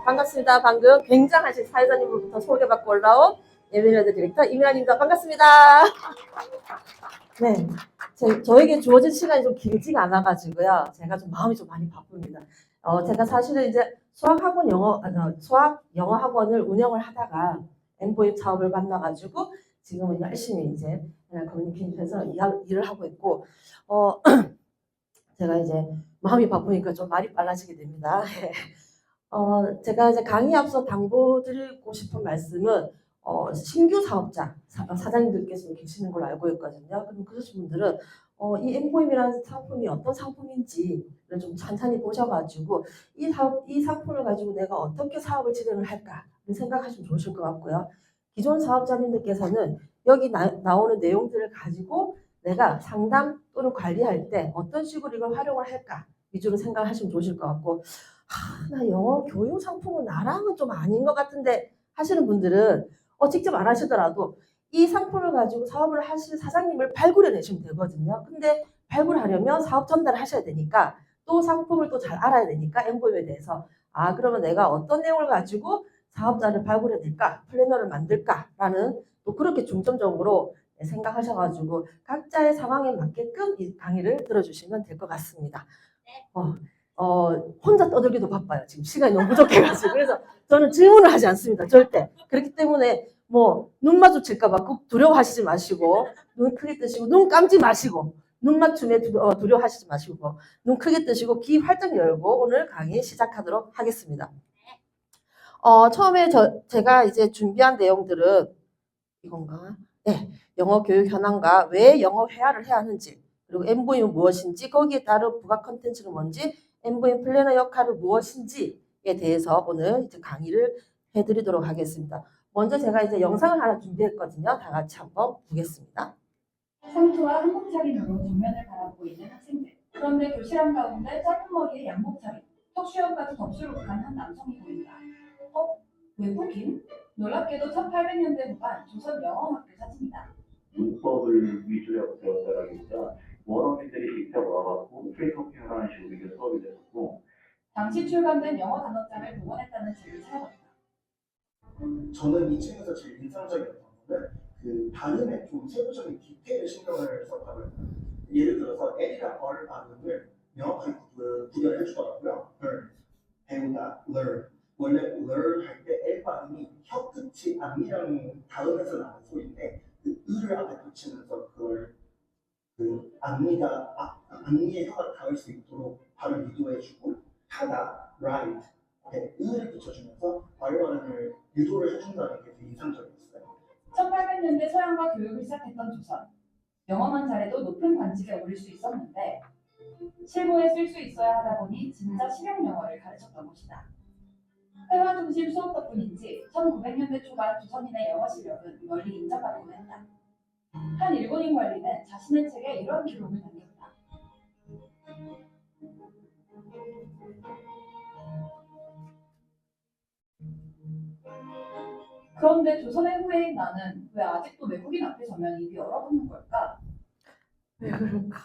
반갑습니다. 방금 굉장하신 사회자님으로부터 소개받고 올라온 에밀리아드 디렉터 이민아입니다. 반갑습니다. 네, 저에게 주어진 시간이 좀 길지가 않아가지고요. 제가 좀 마음이 좀 많이 바쁩니다. 제가 사실은 이제 수학 영어 학원을 운영을 하다가 엠보임 사업을 만나가지고 지금은 열심히 이제 커뮤니케이션에서 일을 하고 있고, 제가 이제 마음이 바쁘니까 좀 말이 빨라지게 됩니다. 제가 이제 강의 앞서 당부드리고 싶은 말씀은 신규 사업자 사장님들께서 계시는 걸로 알고 있거든요. 그럼 그러신 분들은 이 엠보임이라는 상품이 어떤 상품인지를 좀 찬찬히 보셔가지고 이 상품을 가지고 내가 어떻게 사업을 진행을 할까를 생각하시면 좋으실 것 같고요. 기존 사업자님들께서는 여기 나오는 내용들을 가지고 내가 상담 또는 관리할 때 어떤 식으로 이걸 활용을 할까 위주로 생각하시면 좋으실 것 같고, 나 영어 교육 상품은 나랑은 좀 아닌 것 같은데 하시는 분들은 직접 안 하시더라도 이 상품을 가지고 사업을 하실 사장님을 발굴해내시면 되거든요. 근데 발굴하려면 사업 전달을 하셔야 되니까 또 상품을 또 잘 알아야 되니까 엠보임에 대해서 그러면 내가 어떤 내용을 가지고 사업자를 발굴해낼까, 플래너를 만들까라는 또 그렇게 중점적으로 생각하셔가지고 각자의 상황에 맞게끔 이 강의를 들어주시면 될 것 같습니다. 혼자 떠들기도 바빠요. 지금 시간이 너무 부족해가지고. 그래서 저는 질문을 하지 않습니다. 절대. 그렇기 때문에 뭐 눈 마주칠까봐 꼭 두려워하시지 마시고, 눈 크게 뜨시고, 눈 감지 마시고, 눈 맞춤에 두려워하시지 마시고, 눈 크게 뜨시고, 귀 활짝 열고 오늘 강의 시작하도록 하겠습니다. 처음에 제가 이제 준비한 내용들은 이건가? 네. 영어 교육 현황과 왜 영어 회화를 해야 하는지, 그리고 엠보임은 무엇인지, 거기에 따른 부가 컨텐츠는 뭔지, 엠보임 플래너 역할은 무엇인지에 대해서 오늘 이제 강의를 해드리도록 하겠습니다. 먼저 제가 이제 영상을 하나 준비했거든요. 다 같이 한번 보겠습니다. 상투와 한복 차림으로 정면을 바라보고 있는 학생들. 그런데 교실 한가운데 짧은 머리에 양복 차림, 턱시험까지 덥수룩한 한 남성이 보인다. 외국인? 놀랍게도 1800년대 후반 조선 영어학교 사진이다. 문법을 위주로 배웠다라기보다 원어민들이 직접 와갖고 프리토킹하는 식으로 이게 수업이 됐었고, 당시 출간된 영어 단어장을 복원했다는 책을 찾아봤다. 저는 이 책에서 제일 인상적이었던 거는 그 발음에 좀 세부적인 디테일을 신경을 썼다고요. 예를 들어서 L이랑 R 발음을 명확하게 구별해 주더라고요. learn, 배우다, learn. 원래 learn 할 때 L 발음이 혀 끝이 앞니랑 닿으면서 나는 소리인데 그 을을 앞에 붙이면서 그걸 그 앞니에 혀가 닿을 수 있도록 발음 유도해주고, 하다, write, 을을 붙여주면서 발음을 유도를 해준다는 게 되게 인상적이었어요. 1800년대 서양과 교육을 시작했던 조선. 영어만 잘해도 높은 관직에 오를 수 있었는데 실무에 쓸 수 있어야 하다 보니 진짜 실용 영어를 가르쳤던 것이다. 회화 중심 수업 덕분인지 1900년대 초반 조선인의 영어 실력은 널리 인정받곤 했다. 한 일본인 관리는 자신의 책에 이런 기록을 남겼다. 그런데 조선의 후예인 나는 왜 아직도 외국인 앞에 서면 입이 얼어붙는 걸까? 왜 그럴까?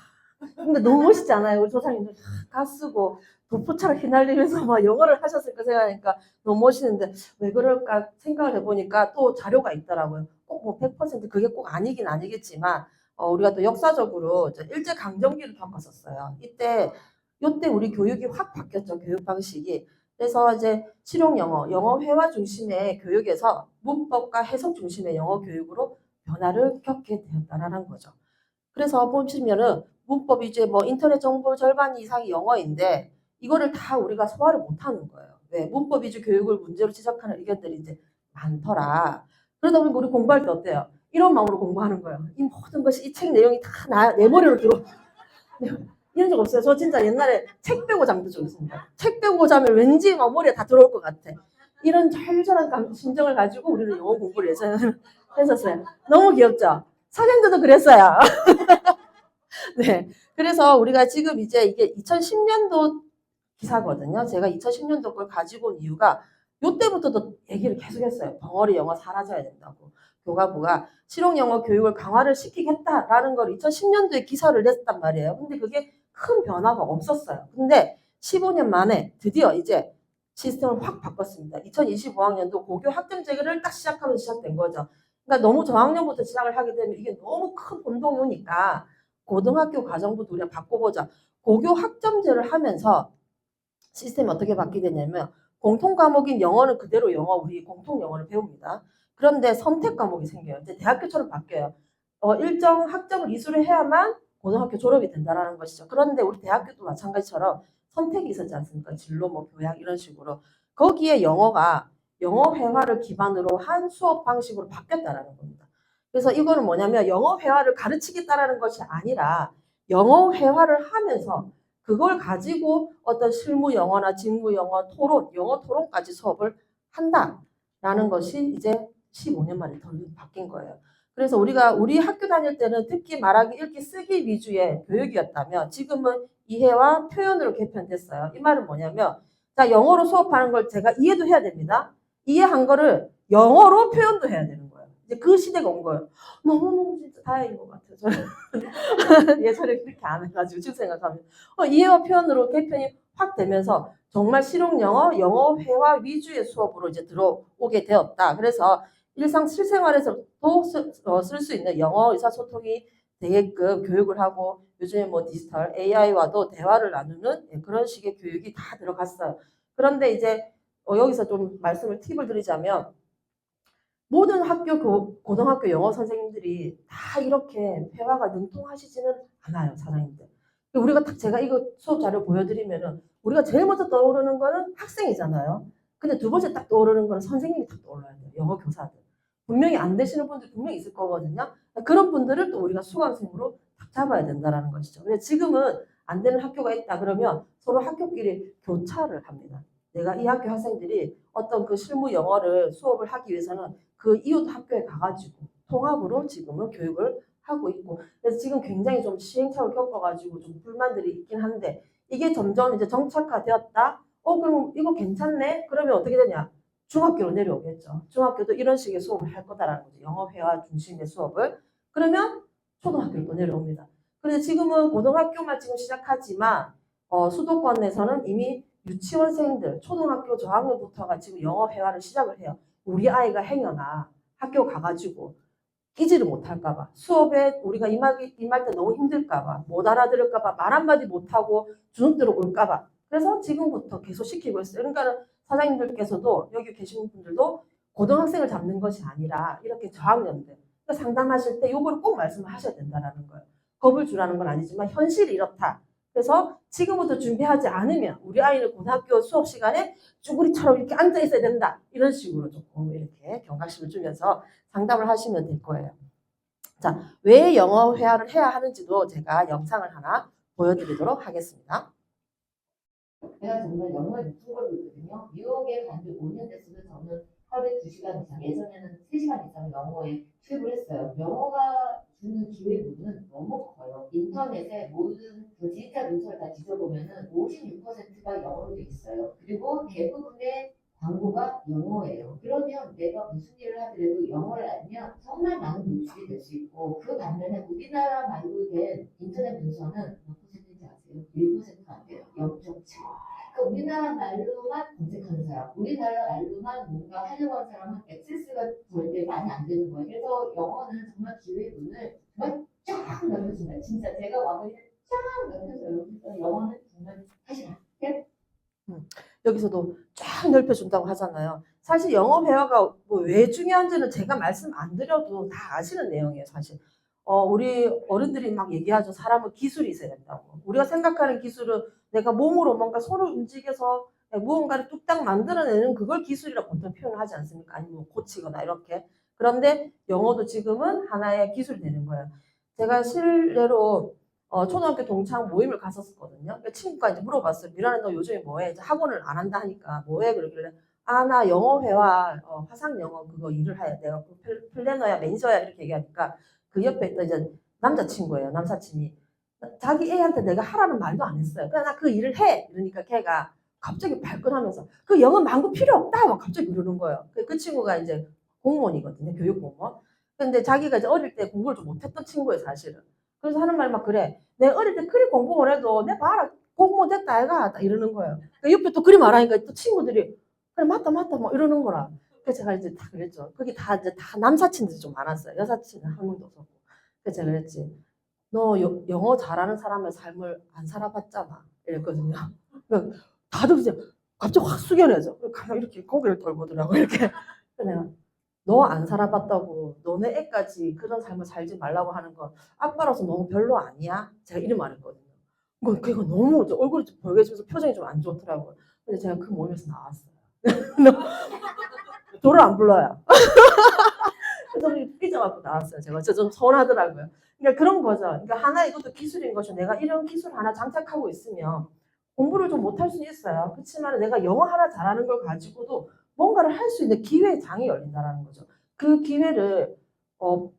근데 너무 멋있지 않아요? 우리 조상님들 가 쓰고 도포처럼 휘날리면서 막 영어를 하셨을까 생각하니까 너무 멋있는데 왜 그럴까 생각을 해보니까 또 자료가 있더라고요. 꼭 뭐 100% 그게 꼭 아니긴 아니겠지만 우리가 또 역사적으로 일제강점기를 겪었었어요. 이때 우리 교육이 확 바뀌었죠. 교육 방식이. 그래서 이제 실용 영어 회화 중심의 교육에서 문법과 해석 중심의 영어 교육으로 변화를 겪게 되었다라는 거죠. 그래서 보시면은 문법이 이제 뭐 인터넷 정보 절반 이상이 영어인데 이거를 다 우리가 소화를 못하는 거예요. 왜? 문법 위주 교육을 문제로 지적하는 의견들이 이제 많더라. 그러다 보니까 우리 공부할 때 어때요? 이런 마음으로 공부하는 거예요. 이 모든 것이 이 책 내용이 다 내 머리로 들어. 이런 적 없어요. 저 진짜 옛날에 책 빼고 잠든 적 있습니다. 책 빼고 자면 왠지 막 머리에 다 들어올 것 같아. 이런 절절한 심정을 가지고 우리는 영어 공부를 했었어요. 너무 귀엽죠? 사장님들도 그랬어요. 네. 그래서 우리가 지금 이제 이게 2010년도 기사거든요. 제가 2010년도 걸 가지고 온 이유가 요때부터도 얘기를 계속했어요. 벙어리 영어 사라져야 된다고. 교과부가 실용 영어 교육을 강화를 시키겠다라는 걸 2010년도에 기사를 냈단 말이에요. 근데 그게 큰 변화가 없었어요. 근데 15년 만에 드디어 이제 시스템을 확 바꿨습니다. 2025학년도 고교 학점제를 딱 시작하면서 시작된 거죠. 그러니까 너무 저학년부터 시작을 하게 되면 이게 너무 큰 혼동이 오니까 고등학교 과정부터 우리가 바꿔보자. 고교 학점제를 하면서 시스템이 어떻게 바뀌게 되냐면 공통 과목인 영어는 그대로 영어 우리 공통 영어를 배웁니다. 그런데 선택 과목이 생겨요. 이제 대학교처럼 바뀌어요. 일정 학점을 이수를 해야만 고등학교 졸업이 된다라는 것이죠. 그런데 우리 대학교도 마찬가지처럼 선택이 있었지 않습니까? 진로, 뭐 교양 이런 식으로 거기에 영어가 영어 회화를 기반으로 한 수업 방식으로 바뀌었다라는 겁니다. 그래서 이거는 뭐냐면 영어 회화를 가르치겠다라는 것이 아니라 영어 회화를 하면서 그걸 가지고 어떤 실무 영어나 직무 영어, 토론, 영어 토론까지 수업을 한다라는 것이 이제 15년 만에 더 바뀐 거예요. 그래서 우리 학교 다닐 때는 특히 말하기, 읽기, 쓰기 위주의 교육이었다면 지금은 이해와 표현으로 개편됐어요. 이 말은 뭐냐면 자, 영어로 수업하는 걸 제가 이해도 해야 됩니다. 이해한 거를 영어로 표현도 해야 되는 거예요. 이제 그 시대가 온 거예요. 너무너무 진짜 다행인 것 같아요. 저는 예전에 그렇게 안 해가지고 지금 생각하면 이해와 표현으로 개편이 확 되면서 정말 실용 영어, 영어 회화 위주의 수업으로 이제 들어오게 되었다. 그래서 일상 실생활에서도 쓸 수 있는 영어 의사소통이 되게끔 교육을 하고 요즘에 뭐 디지털 AI와도 대화를 나누는 그런 식의 교육이 다 들어갔어요. 그런데 이제 여기서 좀 팁을 드리자면 모든 학교 고등학교 영어 선생님들이 다 이렇게 회화가 능통하시지는 않아요, 사장님들. 우리가 딱 제가 이거 수업 자료 보여드리면은 우리가 제일 먼저 떠오르는 거는 학생이잖아요. 근데 두 번째 딱 떠오르는 거는 선생님이 딱 떠올라야 돼요, 영어 교사들. 분명히 안 되시는 분들 분명히 있을 거거든요. 그런 분들을 또 우리가 수강생으로 딱 잡아야 된다는 것이죠. 근데 지금은 안 되는 학교가 있다 그러면 서로 학교끼리 교차를 합니다. 내가 이 학교 학생들이 어떤 그 실무 영어를 수업을 하기 위해서는 그 이웃 학교에 가가지고 통합으로 지금은 교육을 하고 있고 그래서 지금 굉장히 좀 시행착오를 겪어가지고 좀 불만들이 있긴 한데 이게 점점 이제 정착화되었다. 그럼 이거 괜찮네? 그러면 어떻게 되냐? 중학교로 내려오겠죠. 중학교도 이런 식의 수업을 할 거다라는 거죠. 영어 회화 중심의 수업을. 그러면 초등학교로 또 내려옵니다. 그런데 지금은 고등학교만 지금 시작하지만 수도권에서는 이미 유치원생들, 초등학교 저학년부터가 지금 영어 회화를 시작을 해요. 우리 아이가 행여나 학교 가가지고 끼지를 못할까봐 수업에 우리가 임할 때 너무 힘들까봐 못 알아들을까봐 말 한마디 못하고 주눅들어 올까봐 그래서 지금부터 계속 시키고 있어요. 그러니까 사장님들께서도 여기 계신 분들도 고등학생을 잡는 것이 아니라 이렇게 저학년들 그러니까 상담하실 때 이걸 꼭 말씀을 하셔야 된다는 거예요. 겁을 주라는 건 아니지만 현실이 이렇다. 그래서 지금부터 준비하지 않으면 우리 아이는 고등학교 수업 시간에 쭈구리처럼 이렇게 앉아 있어야 된다. 이런 식으로 조금 이렇게 경각심을 주면서 상담을 하시면 될 거예요. 자, 왜 영어 회화를 해야 하는지도 제가 영상을 하나 보여드리도록 하겠습니다. 제가 정말 영어에 미친 거거든요. 뉴욕에 간 지 5년 됐으면 저는 하루에 2시간 이상, 예전에는 3시간 이상 영어에 투입을 했어요. 영어가 주는 기회분은 너무 커요. 인터넷에 모든 그 디지털 문서를 다 뒤져보면은 56%가 영어로 돼 있어요. 그리고 대부분의 광고가 영어예요. 그러면 내가 무슨 일을 하더라도 영어를 알면 정말 많은 노출이 될 수 있고 그 반면에 우리나라 말로 된 인터넷 문서는 몇 퍼센트인지 아세요? 1%가 안 돼요. 0.7. 그러니까 우리나라 말로만 검색하는 사람, 우리나라 말로만 뭔가 하려고 하는 사람은 액세스가 절대 많이 안 되는 거예요. 그래서 영어는 정말 기회문을 정말 쫙 넓혀준다. 진짜 제가 와서 쫙 넓혀줘요. 그래서 영어는 정말 하시라. 여기서도 쫙 넓혀준다고 하잖아요. 사실 영어 회화가 뭐 왜 중요한지는 제가 말씀 안 드려도 다 아시는 내용이에요, 사실. 우리 어른들이 막 얘기하죠. 사람은 기술이 있어야 된다고. 우리가 생각하는 기술은 내가 몸으로 뭔가 손을 움직여서 무언가를 뚝딱 만들어내는 그걸 기술이라고 보통 표현을 하지 않습니까? 아니면 고치거나 이렇게. 그런데 영어도 지금은 하나의 기술이 되는 거예요. 제가 실례로 초등학교 동창 모임을 갔었거든요. 그러니까 친구가 이제 물어봤어요. 미란아 너 요즘에 뭐해? 이제 학원을 안 한다 하니까 뭐해? 그러길래 나 영어 회화 화상 영어 그거 일을 해야 돼요. 플래너야 매니저야 이렇게 얘기하니까 그 옆에 있던 이제 남자친구예요. 남사친이 자기 애한테 내가 하라는 말도 안 했어요. 그냥 나 그 일을 해. 이러니까 걔가 갑자기 발끈하면서 그 영어 망고 필요 없다. 막 갑자기 그러는 거예요. 그 친구가 이제 공무원이거든요. 교육 공무원. 근데 자기가 이제 어릴 때 공부를 좀 못했던 친구예요, 사실은. 그래서 하는 말 막 그래. 내 어릴 때 그리 공부 못 해도 내 봐라. 공무원 됐다 아이가 딱 이러는 거예요. 그러니까 옆에 또 그리 말하니까 또 친구들이 그래 맞다 뭐 이러는 거라. 그래서 제가 이제 다 그랬죠. 거기 다 이제 다 남사친들이 좀 많았어요. 여사친은 한 명도 없었고. 그래서 제가 그랬지. 너 영어 잘하는 사람의 삶을 안 살아봤잖아. 이랬거든요. 그러니까 다들 이제 갑자기 확 숙연해져. 가만 이렇게 고개를 떨구더라고 이렇게. 그래서 내가 너 안 살아봤다고 너네 애까지 그런 삶을 살지 말라고 하는 건 아빠로서 너무 별로 아니야? 제가 이런 말을 했거든요. 그러니까 너무 이제 얼굴이 좀 벌개지면서 표정이 좀 안 좋더라고요. 근데 제가 그 모임에서 나왔어요. 저를 안 불러요. 그래서 삐져갖고 나왔어요. 제가 좀 서운하더라고요. 그러니까 그런 거죠. 그러니까 하나 이것도 기술인 것이 내가 이런 기술 하나 장착하고 있으면 공부를 좀 못할 수 있어요. 그렇지만 내가 영어 하나 잘하는 걸 가지고도 뭔가를 할 수 있는 기회의 장이 열린다는 거죠. 그 기회를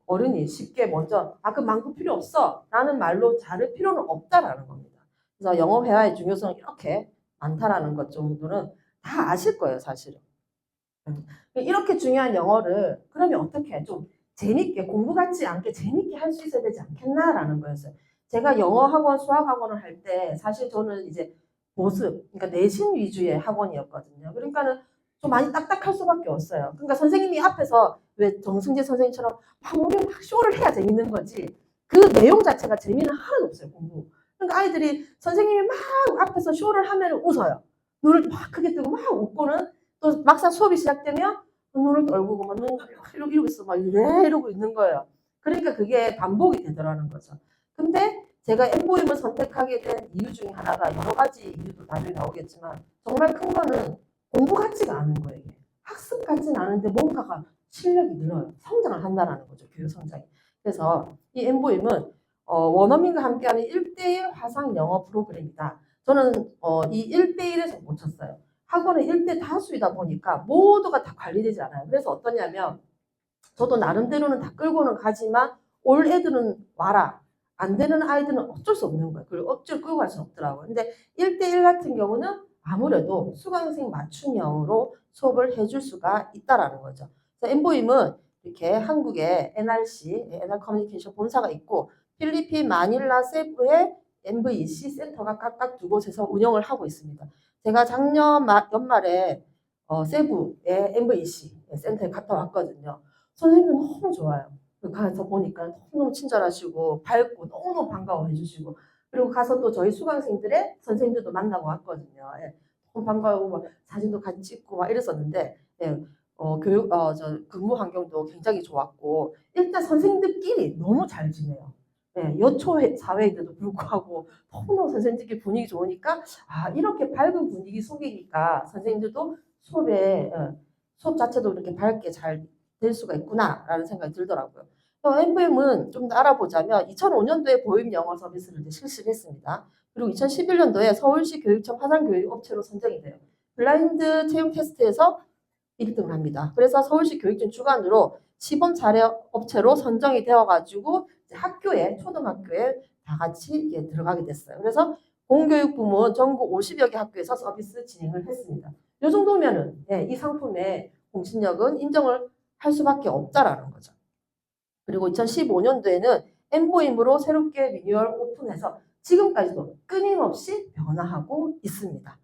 어른이 쉽게 먼저 그 망고 필요 없어 라는 말로 자를 필요는 없다라는 겁니다. 그래서 영어 회화의 중요성이 이렇게 많다라는 것 정도는 다 아실 거예요, 사실은. 이렇게 중요한 영어를 그러면 어떻게 좀 재밌게 공부 같지 않게 재밌게 할 수 있어야 되지 않겠나라는 거였어요. 제가 영어 학원, 수학 학원을 할 때 사실 저는 이제 모습, 그러니까 내신 위주의 학원이었거든요. 그러니까는 좀 많이 딱딱할 수밖에 없어요. 그러니까 선생님이 앞에서 왜 정승재 선생님처럼 우리 막 쇼를 해야 재밌는 거지. 그 내용 자체가 재미는 하나도 없어요, 공부. 그러니까 아이들이 선생님이 막 앞에서 쇼를 하면 웃어요. 눈을 막 크게 뜨고 막 웃고는 또 막상 수업이 시작되면 눈을 떨구고 막 이러고 있어 막 이러고 있는 거예요. 그러니까 그게 반복이 되더라는 거죠. 근데 제가 엠보임을 선택하게 된 이유 중에 하나가 여러 가지 이유도 나중에 나오겠지만 정말 큰 거는 공부 같지가 않은 거예요. 학습 같지는 않은데 뭔가가 실력이 늘어요. 성장을 한다는 거죠. 교육 성장이. 그래서 이 엠보임은 원어민과 함께하는 1대1 화상 영어 프로그램이다. 저는 이 1대1에서 못 쳤어요. 학원은 1대 다수이다 보니까 모두가 다 관리되지 않아요. 그래서 어떠냐면 저도 나름대로는 다 끌고는 가지만 올 애들은 와라. 안 되는 아이들은 어쩔 수 없는 거예요. 그걸 억지로 끌고 갈 수는 없더라고요. 근데 1대1 같은 경우는 아무래도 수강생 맞춤형으로 수업을 해줄 수가 있다라는 거죠. 그래서 엠보임은 이렇게 한국에 NRC, NR 커뮤니케이션 본사가 있고 필리핀 마닐라 세부에 MVC 센터가 각각 두 곳에서 운영을 하고 있습니다. 제가 작년 연말에 세부의 MVC 센터에 갔다 왔거든요. 선생님은 너무 좋아요. 가서 보니까 너무너무 친절하시고 밝고 너무너무 반가워해 주시고 그리고 가서 또 저희 수강생들의 선생님들도 만나고 왔거든요. 예, 너무 반가워하고 막 사진도 같이 찍고 막 이랬었는데 예, 저 근무 환경도 굉장히 좋았고 일단 선생님들끼리 너무 잘 지내요. 예, 여초 사회인데도 불구하고 너무너무 선생님들끼리 분위기 좋으니까 이렇게 밝은 분위기 속이니까 선생님들도 수업 자체도 이렇게 밝게 잘 될 수가 있구나라는 생각이 들더라고요. 엠브엠은 좀 더 알아보자면 2005년도에 보임 영어 서비스를 이제 실시를 했습니다. 그리고 2011년도에 서울시 교육청 화상교육업체로 선정이 돼요. 블라인드 채용 테스트에서 1등을 합니다. 그래서 서울시 교육청 주관으로 시범 사례 업체로 선정이 되어가지고 학교에 초등학교에 다 같이 이게 들어가게 됐어요. 그래서 공교육부문 전국 50여 개 학교에서 서비스 진행을 했습니다. 이 정도면은 이 상품의 공신력은 인정을 할 수밖에 없다라는 거죠. 그리고 2015년도에는 엠보임으로 새롭게 리뉴얼 오픈해서 지금까지도 끊임없이 변화하고 있습니다.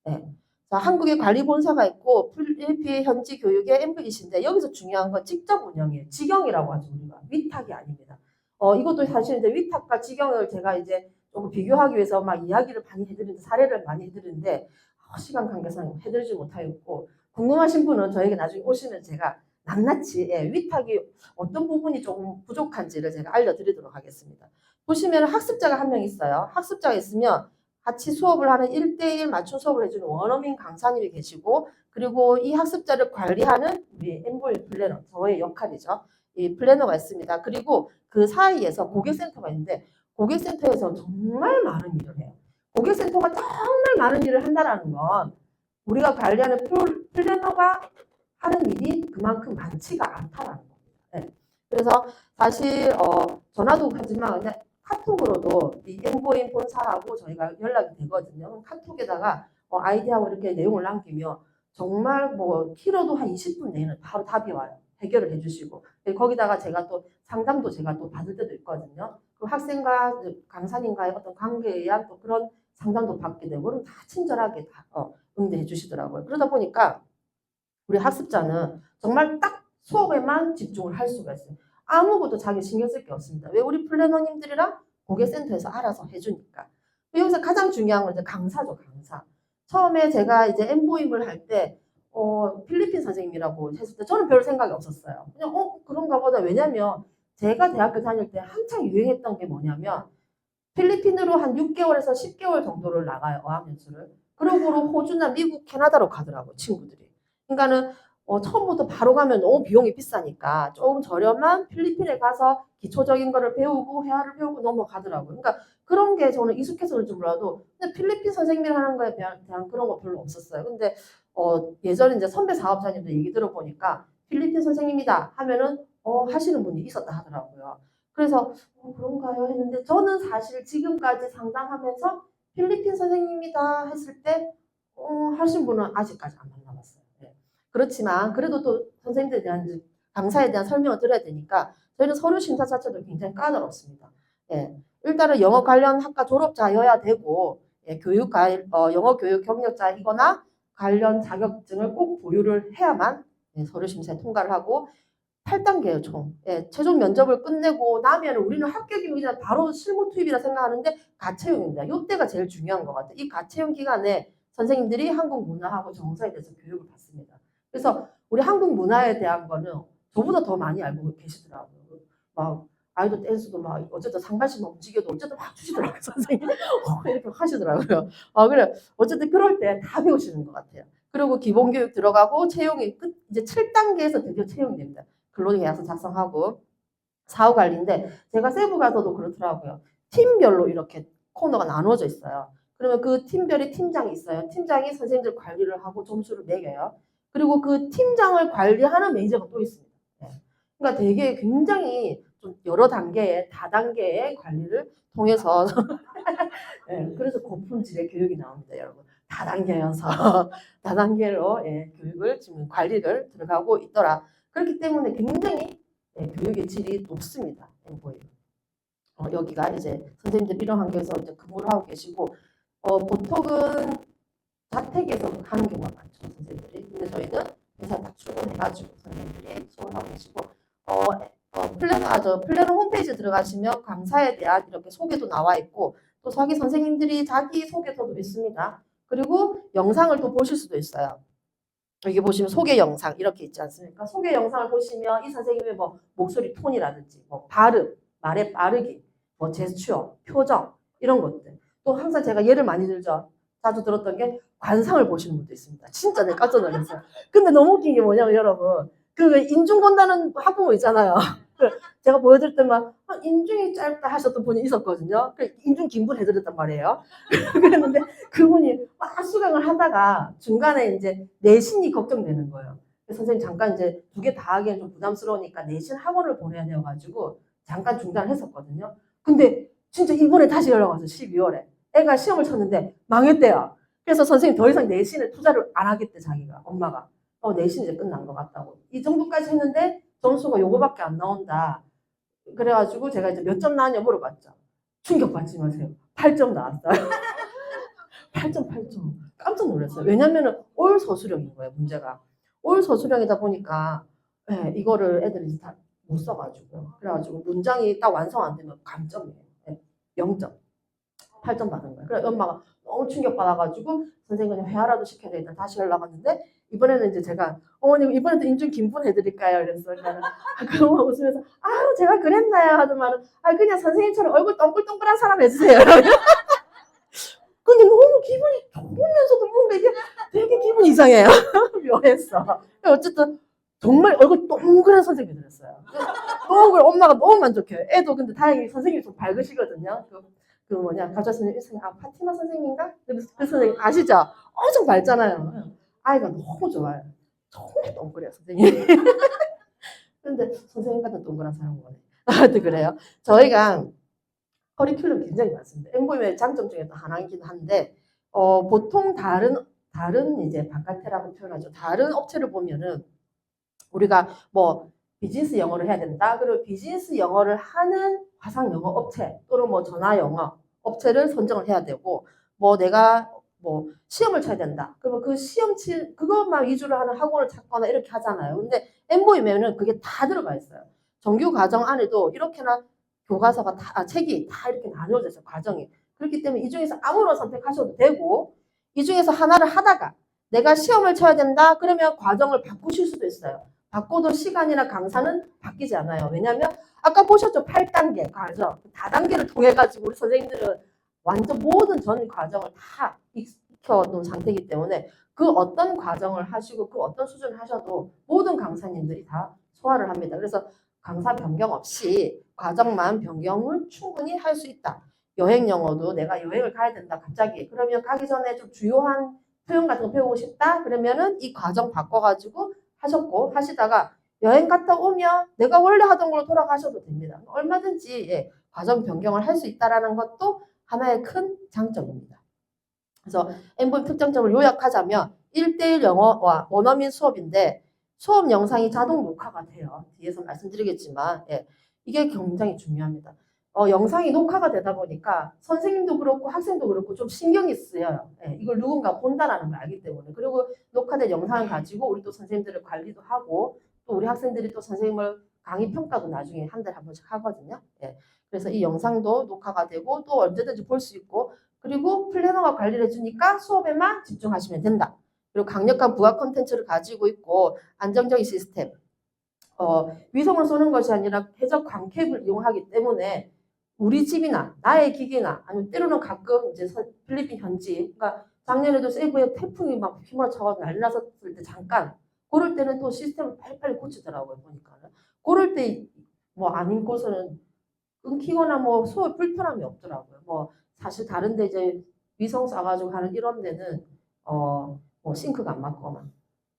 네. 자, 한국에 관리본사가 있고 필리핀 현지 교육의 MVC인데 여기서 중요한 건 직접 운영이에요. 직영이라고 하죠 우리가. 위탁이 아닙니다. 이것도 사실 이제 위탁과 직영을 제가 이제 조금 비교하기 위해서 막 이야기를 많이 해드리는데 사례를 많이 해드리는데 시간 관계상 해드리지 못하겠고 궁금하신 분은 저에게 나중에 오시면 제가 낱낱이 위탁이 어떤 부분이 조금 부족한지를 제가 알려드리도록 하겠습니다. 보시면 학습자가 한 명 있어요. 학습자가 있으면 같이 수업을 하는 1대1 맞춤 수업을 해주는 원어민 강사님이 계시고 그리고 이 학습자를 관리하는 우리 엠보임 플래너, 저의 역할이죠. 이 플래너가 있습니다. 그리고 그 사이에서 고객센터가 있는데 고객센터에서 정말 많은 일을 해요. 고객센터가 정말 많은 일을 한다는 건 우리가 관리하는 플래너가 하는 일이 그만큼 많지가 않다라는 겁니다. 네. 그래서 사실 전화도 하지만 그냥 카톡으로도 이 엠보임 본사하고 저희가 연락이 되거든요. 카톡에다가 아이디하고 이렇게 내용을 남기면 정말 뭐 길어도 한 20분 내에는 바로 답이 와요. 해결을 해주시고 거기다가 제가 또 상담도 제가 또 받을 때도 있거든요. 그 학생과 강사님과의 어떤 관계에 의한 또 그런 상담도 받게 되고 그럼 다 친절하게 다 응대해 주시더라고요. 그러다 보니까 우리 학습자는 정말 딱 수업에만 집중을 할 수가 있어요. 아무것도 자기 신경 쓸 게 없습니다. 왜 우리 플래너님들이랑 고객센터에서 알아서 해주니까. 여기서 가장 중요한 건 이제 강사죠, 강사. 처음에 제가 이제 엠보임을 할 때, 필리핀 선생님이라고 했을 때 저는 별 생각이 없었어요. 그냥, 그런가 보다. 왜냐면 제가 대학교 다닐 때 한창 유행했던 게 뭐냐면, 필리핀으로 한 6개월에서 10개월 정도를 나가요, 어학연수를. 그러고 호주나 미국, 캐나다로 가더라고요, 친구들이. 그러니까는 처음부터 바로 가면 너무 비용이 비싸니까 조금 저렴한 필리핀에 가서 기초적인 거를 배우고 회화를 배우고 넘어가더라고요. 그러니까 그런 게 저는 익숙해서 그런지 몰라도 근데 필리핀 선생님이 하는 거에 대한 그런 거 별로 없었어요. 근데 예전에 이제 선배 사업자님들 얘기 들어보니까 필리핀 선생님이다 하면은 하시는 분이 있었다 하더라고요. 그래서 그런가요 했는데 저는 사실 지금까지 상담하면서 필리핀 선생님이다 했을 때 하신 분은 아직까지 안 만나봤어요. 네. 그렇지만 그래도 또 선생님들에 대한 강사에 대한 설명을 드려야 되니까 저희는 서류 심사 자체도 굉장히 까다롭습니다. 예. 일단은 영어 관련 학과 졸업자여야 되고 예, 영어 교육 경력자이거나 관련 자격증을 꼭 보유를 해야만 예, 서류 심사에 통과를 하고 8단계예요, 총. 예, 최종 면접을 끝내고 나면 우리는 합격이면 그냥 바로 실무 투입이라 생각하는데 가채용입니다. 이때가 제일 중요한 것 같아요. 이 가채용 기간에 선생님들이 한국 문화하고 정서에 대해서 교육을 받습니다. 그래서 우리 한국 문화에 대한 거는 저보다 더 많이 알고 계시더라고요. 막 아이돌 댄스도 막 어쨌든 상반신만 움직여도 어쨌든 막 주시더라고요, 선생님. 이렇게 하시더라고요. 그래 어쨌든 그럴 때 다 배우시는 것 같아요. 그리고 기본교육 들어가고 채용이 이제 7단계에서 드디어 채용이 됩니다. 근로계약서 작성하고 사후관리인데 제가 세부 가서도 그렇더라고요. 팀별로 이렇게 코너가 나눠져 있어요. 그러면 그 팀별이 팀장이 있어요. 팀장이 선생님들 관리를 하고 점수를 매겨요. 그리고 그 팀장을 관리하는 매니저가 또 있습니다. 네. 그러니까 되게 굉장히 좀 여러 단계의 다단계의 관리를 통해서 네, 그래서 고품질의 교육이 나옵니다, 여러분. 다단계여서 다단계로 예, 교육을 지금 관리를 들어가고 있더라. 그렇기 때문에 굉장히 예, 교육의 질이 높습니다. 엠보이. 여기가 이제 선생님들 이런 환경에서 이제 근무를 하고 계시고 보통은 자택에서 하는 경우가 많죠, 선생님들이. 근데 저희는 회사 딱 출근해가지고 선생님들이 수업을 하고 계시고 플래너 홈페이지 들어가시면 강사에 대한 이렇게 소개도 나와 있고 또 자기 선생님들이 자기 소개서도 있습니다. 그리고 영상을 또 보실 수도 있어요. 여기 보시면 소개 영상 이렇게 있지 않습니까? 소개 영상을 보시면 이 선생님의 뭐 목소리 톤이라든지 뭐 발음, 말의 빠르기, 뭐 제스처, 표정 이런 것들. 또 항상 제가 예를 많이 들죠. 자주 들었던 게 관상을 보시는 분도 있습니다. 진짜 내가 깜짝 놀랐어요. 근데 너무 웃긴 게 뭐냐면 여러분 그 인중 본다는 학부모 있잖아요. 제가 보여드릴 때만 인중이 짧다 하셨던 분이 있었거든요. 인중 긴분 해드렸단 말이에요. 그랬는데 그분이 막 수강을 하다가 중간에 이제 내신이 걱정되는 거예요. 선생님 잠깐 이제 두 개 다 하기엔 좀 부담스러우니까 내신 학원을 보내야 되어가지고 잠깐 중단을 했었거든요. 근데 진짜 이번에 다시 연락 와서 12월에 애가 시험을 쳤는데 망했대요. 그래서 선생님 더 이상 내신에 투자를 안 하겠대 자기가 엄마가. 내신 이제 끝난 것 같다고. 이 정도까지 했는데 점수가 요거밖에 안 나온다. 그래가지고 제가 이제 몇 점 나왔냐 물어봤죠. 충격받지 마세요. 8점 나왔어요. 8점. 깜짝 놀랐어요. 왜냐면은 올 서술형인 거예요, 문제가. 올 서술형이다 보니까 네, 이거를 애들이 다 못 써가지고. 그래가지고 문장이 딱 완성 안 되면 감점이에요. 네, 0점. 8점 받은 거예요. 그래서 엄마가 너무 충격받아가지고 선생님이 회화라도 시켜야 되겠다. 다시 연락 왔는데 이번에는 이제 제가 어머님 이번에도 인중 긴분 해드릴까요? 그래서 나는 그러면 웃으면서 제가 그랬나요? 하더만은 그냥 선생님처럼 얼굴 동글동글한 사람 해주세요. 근데 너무 기분이 좋으면서도 뭔가 이게 되게 기분이 이상해요. 묘했어. 어쨌든 정말 얼굴 동그란 선생님이 들었어요. 동글 엄마가 너무 만족해요. 애도 근데 다행히 선생님이 좀 밝으시거든요. 그 뭐냐 가짜 선생님 파티마 선생님인가? 그 선생님 아시죠? 엄청 밝잖아요. 아이가 너무 좋아요. 정말 동그래요 선생님. 근데 선생님 같은 동그란 사람은 뭐네. 아무튼 그래요. 저희가 커리큘럼 굉장히 많습니다. 엠보임의 장점 중에 또 하나이긴 한데 보통 다른 이제 바깥이라고 표현하죠. 다른 업체를 보면은 우리가 뭐 비즈니스 영어를 해야 된다. 그리고 비즈니스 영어를 하는 화상 영어 업체 또는 뭐 전화 영어 업체를 선정을 해야 되고 뭐 내가 뭐 시험을 쳐야 된다. 그러면 그 그것만 위주로 하는 학원을 찾거나 이렇게 하잖아요. 근데 엠보이면은 그게 다 들어가 있어요. 정규 과정 안에도 이렇게나 교과서가 책이 다 이렇게 나뉘어져 있어요. 과정이. 그렇기 때문에 이 중에서 아무나 선택하셔도 되고, 이 중에서 하나를 하다가 내가 시험을 쳐야 된다. 그러면 과정을 바꾸실 수도 있어요. 바꿔도 시간이나 강사는 바뀌지 않아요. 왜냐하면 아까 보셨죠? 8단계 과정. 다단계를 통해 가지고 우리 선생님들은 완전 모든 전 과정을 다 익혀 놓은 상태이기 때문에 그 어떤 과정을 하시고 그 어떤 수준을 하셔도 모든 강사님들이 다 소화를 합니다. 그래서 강사 변경 없이 과정만 변경을 충분히 할 수 있다. 여행 영어도 내가 여행을 가야 된다. 갑자기. 그러면 가기 전에 좀 주요한 표현 같은 거 배우고 싶다. 그러면은 이 과정 바꿔가지고 하시다가 여행 갔다 오면 내가 원래 하던 걸로 돌아가셔도 됩니다. 얼마든지 과정 변경을 할 수 있다라는 것도 하나의 큰 장점입니다. 그래서 엠보임 특장점을 요약하자면 1:1 영어와 원어민 수업인데 수업 영상이 자동 녹화가 돼요. 뒤에서 말씀드리겠지만 이게 굉장히 중요합니다. 영상이 녹화가 되다 보니까 선생님도 그렇고 학생도 그렇고 좀 신경이 쓰여요. 이걸 누군가 본다라는 걸 알기 때문에. 그리고 녹화된 영상을 가지고 우리 또 선생님들을 관리도 하고 또 우리 학생들이 또 선생님을 강의 평가도 나중에 한 달에 한 번씩 하거든요. 그래서 이 영상도 녹화가 되고 또 언제든지 볼 수 있고 그리고 플래너가 관리를 해주니까 수업에만 집중하시면 된다. 그리고 강력한 부가 콘텐츠를 가지고 있고 안정적인 시스템. 위성을 쏘는 것이 아니라 해적 광캡을 이용하기 때문에 우리 집이나 나의 기기나 아니면 때로는 가끔 이제 필리핀 현지 그러니까 작년에도 세부에 태풍이 막 휘몰아쳐가지고 난리 났었을 때 잠깐 그럴 때는 또 시스템을 빨리빨리 고치더라고요 보니까는 그럴 때 뭐 아닌 곳은 끊기거나 뭐 수업 불편함이 없더라고요. 뭐 사실 다른데 이제 위성 쏴가지고 하는 이런 데는 뭐 싱크가 안 맞거나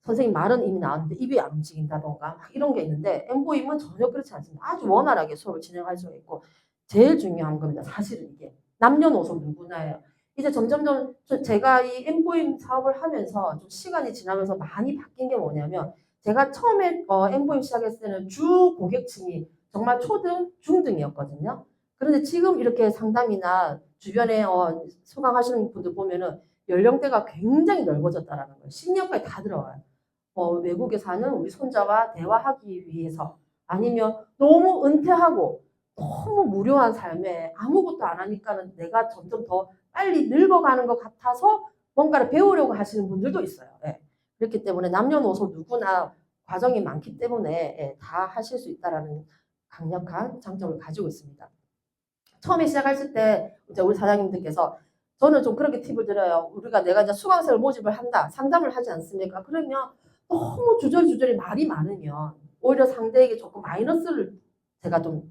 선생님 말은 이미 나왔는데 입이 안 움직인다던가 막 이런 게 있는데 엠보임은 전혀 그렇지 않습니다. 아주 원활하게 수업을 진행할 수가 있고 제일 중요한 겁니다. 사실은 이게 남녀노소 누구나예요. 이제 점점점 제가 이 엠보임 사업을 하면서 좀 시간이 지나면서 많이 바뀐 게 뭐냐면 제가 처음에 엠보임 시작했을 때는 주 고객층이 정말 초등, 중등이었거든요. 그런데 지금 이렇게 상담이나 주변에 수강하시는 분들 보면은 연령대가 굉장히 넓어졌다라는 거예요. 신년까지 다 들어와요. 외국에 사는 우리 손자와 대화하기 위해서 아니면 너무 은퇴하고 너무 무료한 삶에 아무것도 안 하니까는 내가 점점 더 빨리 늙어가는 것 같아서 뭔가를 배우려고 하시는 분들도 있어요. 그렇기 때문에 남녀노소 누구나 과정이 많기 때문에 다 하실 수 있다라는 강력한 장점을 가지고 있습니다. 처음에 시작했을 때 이제 우리 사장님들께서 저는 좀 그렇게 팁을 드려요. 내가 이제 수강생을 모집을 한다, 상담을 하지 않습니까? 그러면 너무 주저리 말이 많으면 오히려 상대에게 조금 마이너스를 제가 좀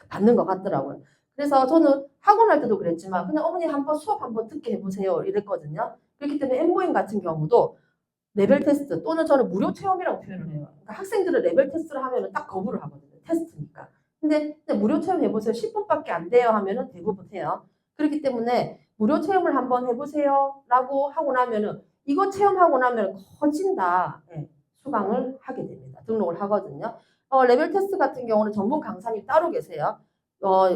받는 것 같더라고요. 그래서 저는 학원 할 때도 그랬지만 그냥 어머니 한번 수업 한번 듣게 해보세요 이랬거든요. 그렇기 때문에 엠보임 같은 경우도 레벨 테스트 또는 저는 무료 체험이라고 표현을 해요. 그러니까 학생들은 레벨 테스트를 하면 딱 거부를 하거든요. 테스트니까. 근데 무료 체험 해보세요. 10분밖에 안 돼요 하면은 대부분 해요. 그렇기 때문에 무료 체험을 한번 해보세요 라고 하고 나면은 이거 체험하고 나면 커진다. 수강을 하게 됩니다. 등록을 하거든요. 레벨 테스트 같은 경우는 전문 강사님 따로 계세요.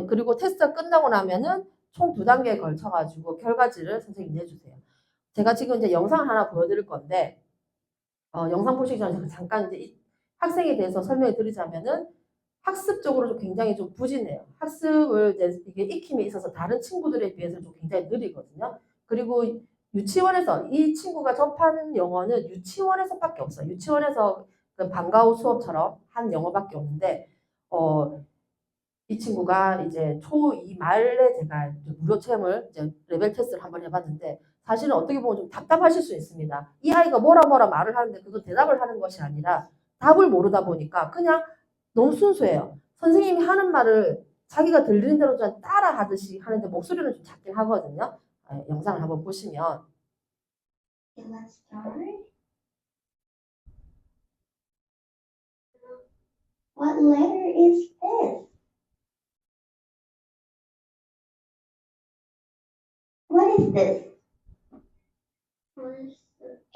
그리고 테스트가 끝나고 나면은 총 2단계에 걸쳐가지고 결과지를 선생님 내주세요. 제가 지금 이제 영상 하나 보여드릴 건데 영상 보시기 전에 잠깐 이제 이 학생에 대해서 설명해 드리자면은 학습적으로 좀 굉장히 좀 부진해요. 학습을 이제 이게 익힘에 있어서 다른 친구들에 비해서 좀 굉장히 느리거든요. 그리고 유치원에서 이 친구가 접하는 영어는 유치원에서밖에 없어요. 유치원에서 그 방과후 수업처럼 한 영어밖에 없는데 이 친구가 이제 초2 말에 제가 무료 체험을 이제 레벨 테스트를 한번 해봤는데 사실은 어떻게 보면 좀 답답하실 수 있습니다. 이 아이가 뭐라 말을 하는데 그거 대답을 하는 것이 아니라 답을 모르다 보니까 그냥 너무 순수해요. 선생님이 하는 말을 자기가 들리는 대로 좀 따라 하듯이 하는데 목소리는 좀 작긴 하거든요. 영상을 한번 보시면 Okay, let's start. What letter is this? What is this?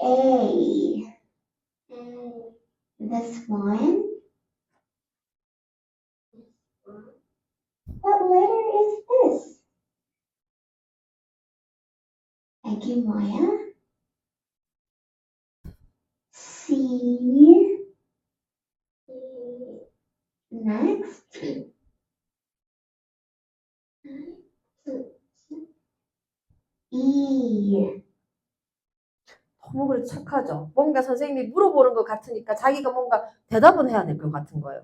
A. This one? What letter is this? 뭐야? C. Next. E. 너무 그래 착하죠. 뭔가 선생님이 물어보는 것 같으니까 자기가 뭔가 대답은 해야 될 것 같은 거예요.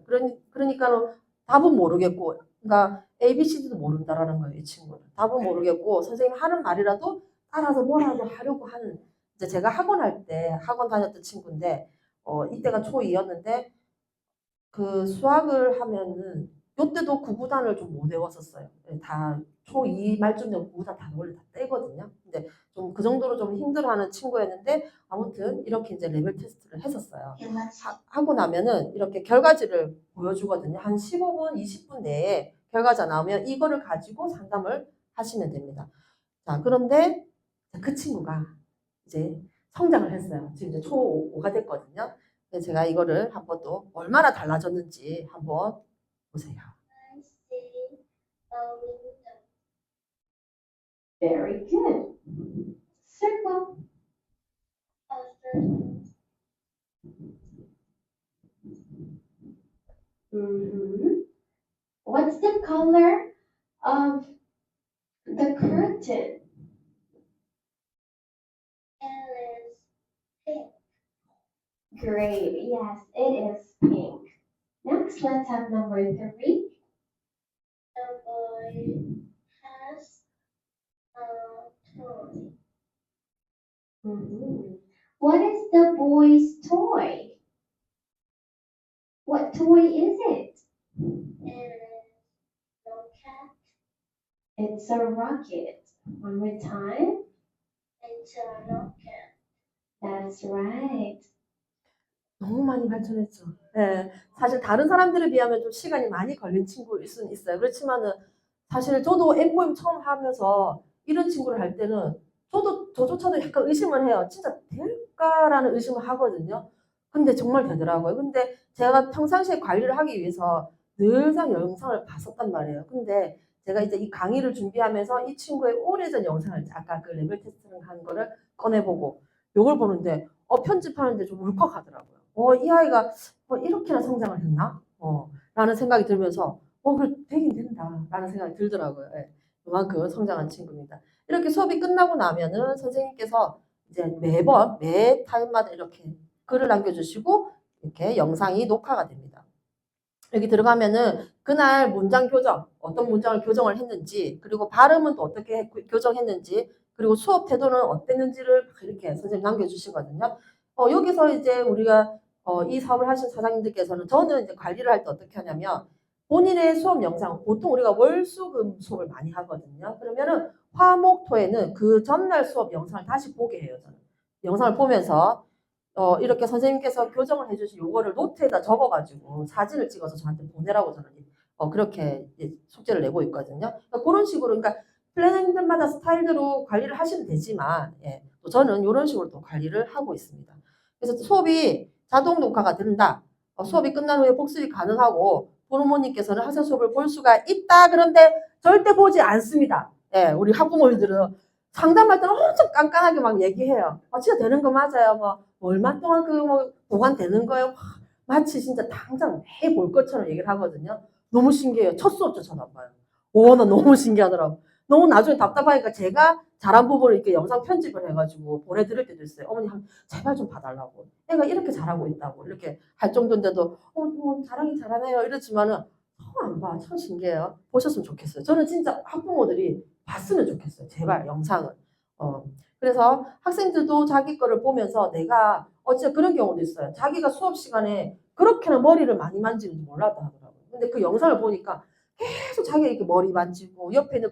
그러니까 답은 모르겠고, 그러니까 ABCD도 모른다라는 거예요, 이 친구는. 답은 모르겠고, 선생님 하는 말이라도 따라서 뭐라도 하려고 하는. 이제 제가 학원 다녔던 친구인데, 이때가 초2였는데, 그 수학을 하면은, 요때도 구구단을 좀 못 외웠었어요. 다 초2 말쯤 되면 구구단 다 원래 다 떼거든요. 근데 좀 그 정도로 좀 힘들어하는 친구였는데 아무튼 이렇게 이제 레벨 테스트를 했었어요. 하고 나면은 이렇게 결과지를 보여주거든요. 한 15분, 20분 내에 결과가 나오면 이거를 가지고 상담을 하시면 됩니다. 자, 그런데 그 친구가 이제 성장을 했어요. 지금 이제 초5가 됐거든요. 그래서 제가 이거를 한번 또 얼마나 달라졌는지 한번 보세요. Very good. Circle. What's the color of the curtain? Great. Yes, it is pink. Next, let's have number 3. The boy has a toy. What is the boy's toy? What toy is it? It's a rocket. One more time. It's a rocket. That's right. 너무 많이 발전했죠. 네, 사실 다른 사람들에 비하면 좀 시간이 많이 걸린 친구일 수는 있어요. 그렇지만은 사실 저도 엠보임 처음 하면서 이런 친구를 할 때는 저조차도 약간 의심을 해요. 진짜 될까라는 의심을 하거든요. 근데 정말 되더라고요. 근데 제가 평상시에 관리를 하기 위해서 늘상 영상을 봤었단 말이에요. 근데 제가 이제 이 강의를 준비하면서 이 친구의 오래전 영상을 아까 그 레벨 테스트를 한 거를 꺼내보고 요걸 보는데 편집하는데 좀 울컥하더라고요. 이 아이가 이렇게나 성장을 했나? 라는 생각이 들면서 그래 되긴 된다라는 생각이 들더라고요. 예, 그만큼 성장한 친구입니다. 이렇게 수업이 끝나고 나면은 선생님께서 이제 매 타임마다 이렇게 글을 남겨주시고 이렇게 영상이 녹화가 됩니다. 여기 들어가면은 그날 문장 교정, 어떤 문장을 교정을 했는지, 그리고 발음은 또 어떻게 교정했는지, 그리고 수업 태도는 어땠는지를 이렇게 선생님 남겨주시거든요. 여기서 이제 우리가 이 사업을 하신 사장님들께서는 저는 이제 관리를 할 때 어떻게 하냐면 본인의 수업 영상, 보통 우리가 월수금 수업을 많이 하거든요. 그러면은 화목토에는 그 전날 수업 영상을 다시 보게 해요, 저는. 영상을 보면서 이렇게 선생님께서 교정을 해주신 요거를 노트에다 적어가지고 사진을 찍어서 저한테 보내라고 저는 그렇게 숙제를 내고 있거든요. 그러니까 그런 식으로, 그러니까 플래너님들마다 스타일대로 관리를 하시면 되지만, 예, 또 저는 이런 식으로 또 관리를 하고 있습니다. 그래서 수업이 자동 녹화가 된다. 수업이 끝난 후에 복습이 가능하고 부모님께서는 학생 수업을 볼 수가 있다. 그런데 절대 보지 않습니다. 예, 우리 학부모님들은 상담할 때는 엄청 깐깐하게 막 얘기해요. 진짜 되는 거 맞아요. 뭐 얼마 동안 보관되는 거예요. 마치 진짜 당장 매일 볼 것처럼 얘기를 하거든요. 너무 신기해요. 첫 수업도 저는 안 봐요. 나 너무 신기하더라고. 너무 나중에 답답하니까 제가 잘한 부분을 이렇게 영상 편집을 해가지고 보내드릴 때도 있어요. 어머니 제발 좀 봐달라고. 애가 이렇게 잘하고 있다고 이렇게 할 정도인데도 잘하긴 잘하네요 이러지만은 안 봐. 참 신기해요. 보셨으면 좋겠어요. 저는 진짜 학부모들이 봤으면 좋겠어요. 제발 영상을. 그래서 학생들도 자기 거를 보면서 내가 진짜 그런 경우도 있어요. 자기가 수업 시간에 그렇게나 머리를 많이 만지는지 몰랐다 하더라고요. 근데 그 영상을 보니까 계속 자기가 이렇게 머리 만지고 옆에 있는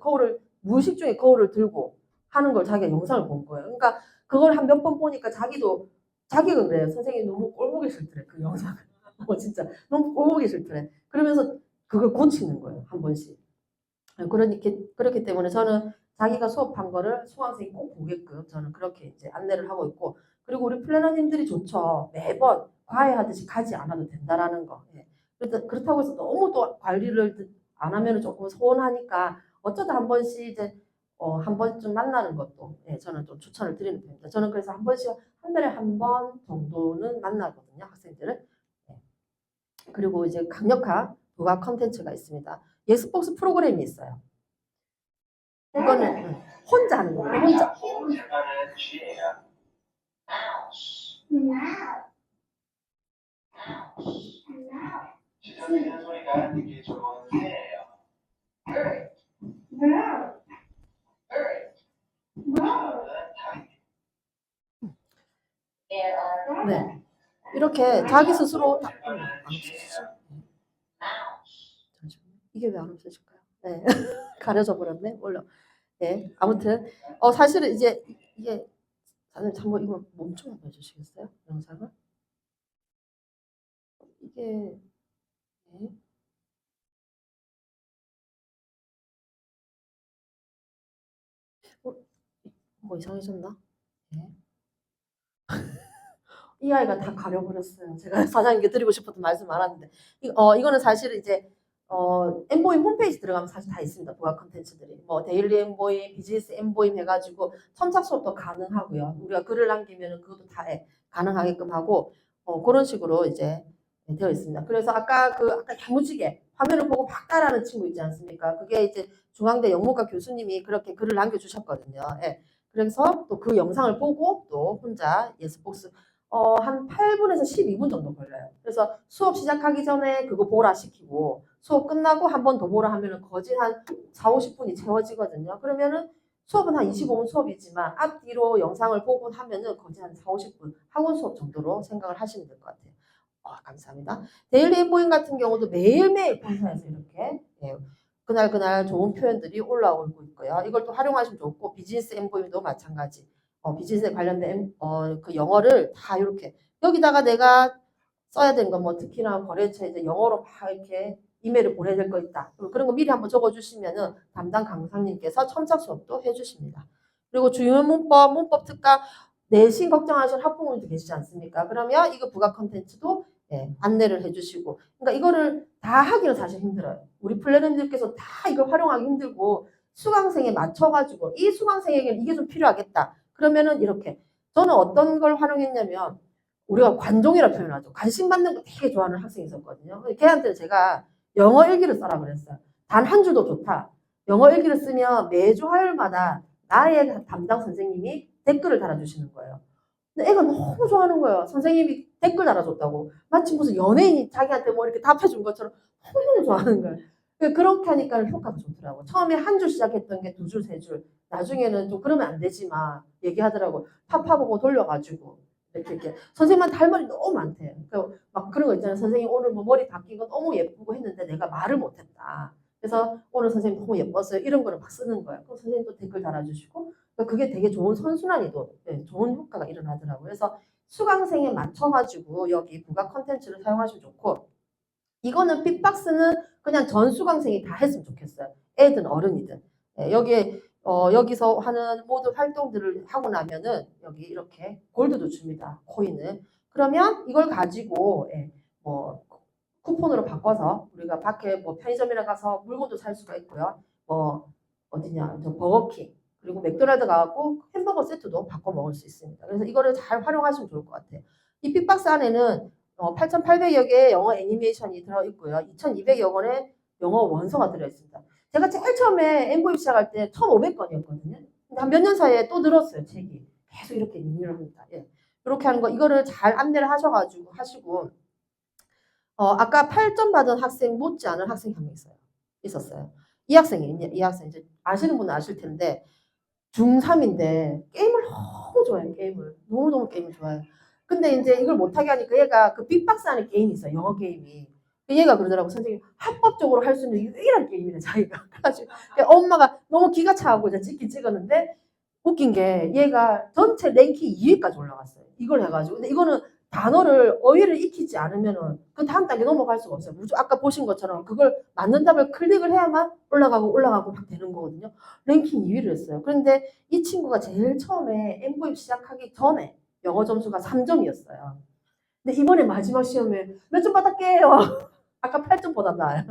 무의식 중에 거울을 들고 하는 걸 자기가 영상을 본 거예요. 그러니까 그걸 한 몇 번 보니까 자기가 그래요. 선생님이 너무 꼴보기 싫더래. 그 영상을. 진짜 너무 꼴보기 싫더래. 그러면서 그걸 고치는 거예요. 한 번씩. 그렇기 때문에 저는 자기가 수업한 거를 수강생이 꼭 보게끔 저는 그렇게 이제 안내를 하고 있고, 그리고 우리 플래너님들이 좋죠. 매번 과외하듯이 가지 않아도 된다라는 거. 예. 그렇다고 해서 너무 또 관리를 안 하면 조금 서운하니까 어쩌다 한 번씩 이제 한 번쯤 만나는 것도 저는 좀 추천을 드리는 편입니다. 저는 그래서 한 번씩 한 달에 한 번 정도는 만나거든요, 학생들을. 그리고 이제 강력한 부가 컨텐츠가 있습니다. 예스복스 프로그램이 있어요. 이거는 혼자 하는 거예요. 혼자. 지저귀는 소리가 듣기 좋은 새예요. 네. 이렇게 자기 스스로 이게 왜 안 없어질까요? 네. 가려져 버렸네. 원래. 네. 아무튼 사실은 이제 이게 다들 한번 이거 멈춰 봐주시겠어요? 영상을? 이게 네. 뭐 이상해졌나? 네. 이 아이가 다 가려버렸어요. 제가 사장님께 드리고 싶었던 말씀 많았는데 이거는 사실 이제 엠보임 홈페이지 들어가면 사실 다 있습니다. 부가 컨텐츠들이 뭐 데일리 엠보임, 비즈니스 엠보임 해가지고 첨삭 수업도 가능하고요. 우리가 글을 남기면 그것도 다 가능하게끔 하고 그런 식으로 이제 되어 있습니다. 그래서 아까 야무지게 화면을 보고 막 따라하는 친구 있지 않습니까? 그게 이제 중앙대 영문과 교수님이 그렇게 글을 남겨주셨거든요. 예. 그래서 또 그 영상을 보고 또 혼자 예스복스 한 8분에서 12분 정도 걸려요. 그래서 수업 시작하기 전에 그거 보라 시키고 수업 끝나고 한 번 더 보라 하면은 거진 한 4, 50분이 채워지거든요. 그러면은 수업은 한 25분 수업이지만 앞뒤로 영상을 보고 하면은 거진 한 4, 50분 학원 수업 정도로 생각을 하시면 될 것 같아요. 감사합니다. 데일리 엠보잉 같은 경우도 매일매일 본사에서 이렇게 그날 좋은 표현들이 올라오고 있고요. 이걸 또 활용하시면 좋고 비즈니스 엠보잉도 마찬가지. 비즈니스에 관련된 그 영어를 다 이렇게 여기다가 내가 써야 되는 건 뭐 특히나 거래처에 이제 영어로 막 이렇게 이메일을 보내야 될 거 있다. 그런 거 미리 한번 적어주시면은 담당 강사님께서 첨삭 수업도 해주십니다. 그리고 중요한 문법 특강 내신 걱정하시는 학부모님도 계시지 않습니까? 그러면 이거 부가 컨텐츠도 안내를 해주시고, 그러니까 이거를 다 하기는 사실 힘들어요. 우리 플래너님들께서 다 이걸 활용하기 힘들고 수강생에 맞춰가지고 이 수강생에게는 이게 좀 필요하겠다. 그러면은 이렇게 저는 어떤 걸 활용했냐면 우리가 관종이라 표현하죠. 관심 받는 거 되게 좋아하는 학생이 있었거든요. 걔한테 제가 영어 일기를 써라 그랬어요. 단 한 줄도 좋다. 영어 일기를 쓰면 매주 화요일마다 나의 담당 선생님이 댓글을 달아주시는 거예요. 근데 애가 너무 좋아하는 거예요. 선생님이 댓글 달아줬다고. 마치 무슨 연예인이 자기한테 뭐 이렇게 답해준 것처럼 너무 좋아하는 거예요. 그렇게 하니까 효과가 좋더라고. 처음에 한 줄 시작했던 게 2줄, 3줄. 나중에는 좀 그러면 안 되지만 얘기하더라고. 파파보고 돌려가지고. 이렇게. 선생님한테 할 말이 너무 많대. 막 그런 거 있잖아요. 선생님 오늘 뭐 머리 바뀐 거 너무 예쁘고 했는데 내가 말을 못했다. 그래서 오늘 선생님 너무 예뻤어요. 이런 거를 막 쓰는 거예요. 그럼 선생님 또 댓글 달아주시고. 그게 되게 좋은 선순환이도 좋은 효과가 일어나더라고요. 그래서 수강생에 맞춰가지고 여기 부가 컨텐츠를 사용하시면 좋고 이거는 빅박스는 그냥 전 수강생이 다 했으면 좋겠어요. 애든 어른이든. 여기서 하는 모든 활동들을 하고 나면은 여기 이렇게 골드도 줍니다. 코인을. 그러면 이걸 가지고 뭐 쿠폰으로 바꿔서 우리가 밖에 뭐 편의점이나 가서 물건도 살 수가 있고요. 뭐 어디냐, 저 버거킹 그리고 맥도날드 가고 햄버거 세트도 바꿔 먹을 수 있습니다. 그래서 이거를 잘 활용하시면 좋을 것 같아요. 이 빅박스 안에는 8,800여 개의 영어 애니메이션이 들어있고요. 2,200여 권의 영어 원서가 들어있습니다. 제가 제일 처음에 엠보임 시작할 때 1,500건이었거든요. 근데 한 몇 년 사이에 또 늘었어요, 책이. 계속 이렇게 리뉴얼 합니다. 이렇게 하는 거, 이거를 잘 안내를 하셔가지고 하시고, 아까 8점 받은 학생 못지않은 학생이 한 명 있었어요. 이 학생 이제 아시는 분은 아실 텐데, 중3인데 게임을 너무 좋아해요, 게임을. 너무너무 게임을 좋아해요. 근데 이제 이걸 못하게 하니까 얘가 그 빅박스 안에 게임이 있어요, 영어 게임이. 얘가 그러더라고, 선생님, 합법적으로 할 수 있는 유일한 게임이래, 자기가. 그래가지고 엄마가 너무 기가 차고 이제 찍었는데, 웃긴 게 얘가 전체 랭킹 2위까지 올라갔어요. 이걸 해가지고. 근데 이거는 단어를 어휘를 익히지 않으면은 그 다음 단계 넘어갈 수가 없어요. 아까 보신 것처럼 그걸 맞는 답을 클릭을 해야만 올라가고 막 되는 거거든요. 랭킹 2위를 했어요. 그런데 이 친구가 제일 처음에 엠보임 시작하기 전에 영어 점수가 3점이었어요. 근데 이번에 마지막 시험에 몇 점 받았게요? 아까 8점 받았나요?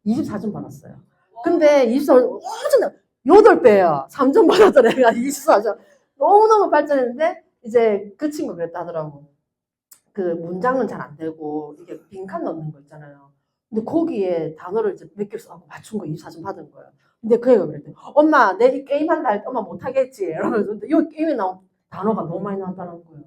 24점 받았어요. 근데 24점 엄청 8배야. 3점 받았던 애가 24점. 너무너무 발전했는데, 이제 그 친구가 그랬다 하더라고. 그 문장은 잘 안 되고, 이게 빈칸 넣는 거 있잖아요. 근데 거기에 단어를 이제 몇 개를 써갖고 맞춘 거 24점 받은 거예요. 근데 그 애가 그랬대. 엄마, 내 이 게임 한다 할 때 엄마 못하겠지. 이러면서. 근데 이 게임에 나온 단어가 너무 많이 나왔다는 거예요.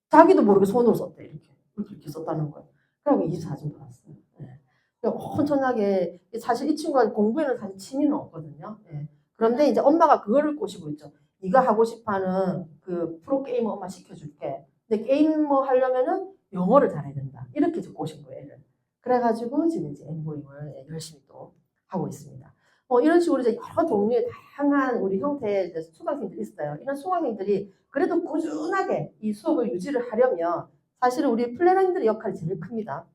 자기도 모르게 손으로 썼대. 이렇게 썼다는 거예요. 그래서 24점 받았어요. 네. 엄청나게, 사실 이 친구가 공부에는 사실 취미는 없거든요. 예. 그런데 이제 엄마가 그거를 꼬시고 있죠. 네가 하고 싶어하는 그 프로게이머 엄마 시켜줄게. 근데 게이머 하려면은 영어를 잘해야 된다. 이렇게 이제 꼬신 거예요, 애를. 그래가지고 지금 이제 엠보잉을 열심히 또 하고 있습니다. 이런 식으로 이제 여러 종류의 다양한 우리 형태의 이제 수강생들이 있어요. 이런 수강생들이 그래도 꾸준하게 이 수업을 유지를 하려면 사실은 우리 플래너님들의 역할이 제일 큽니다.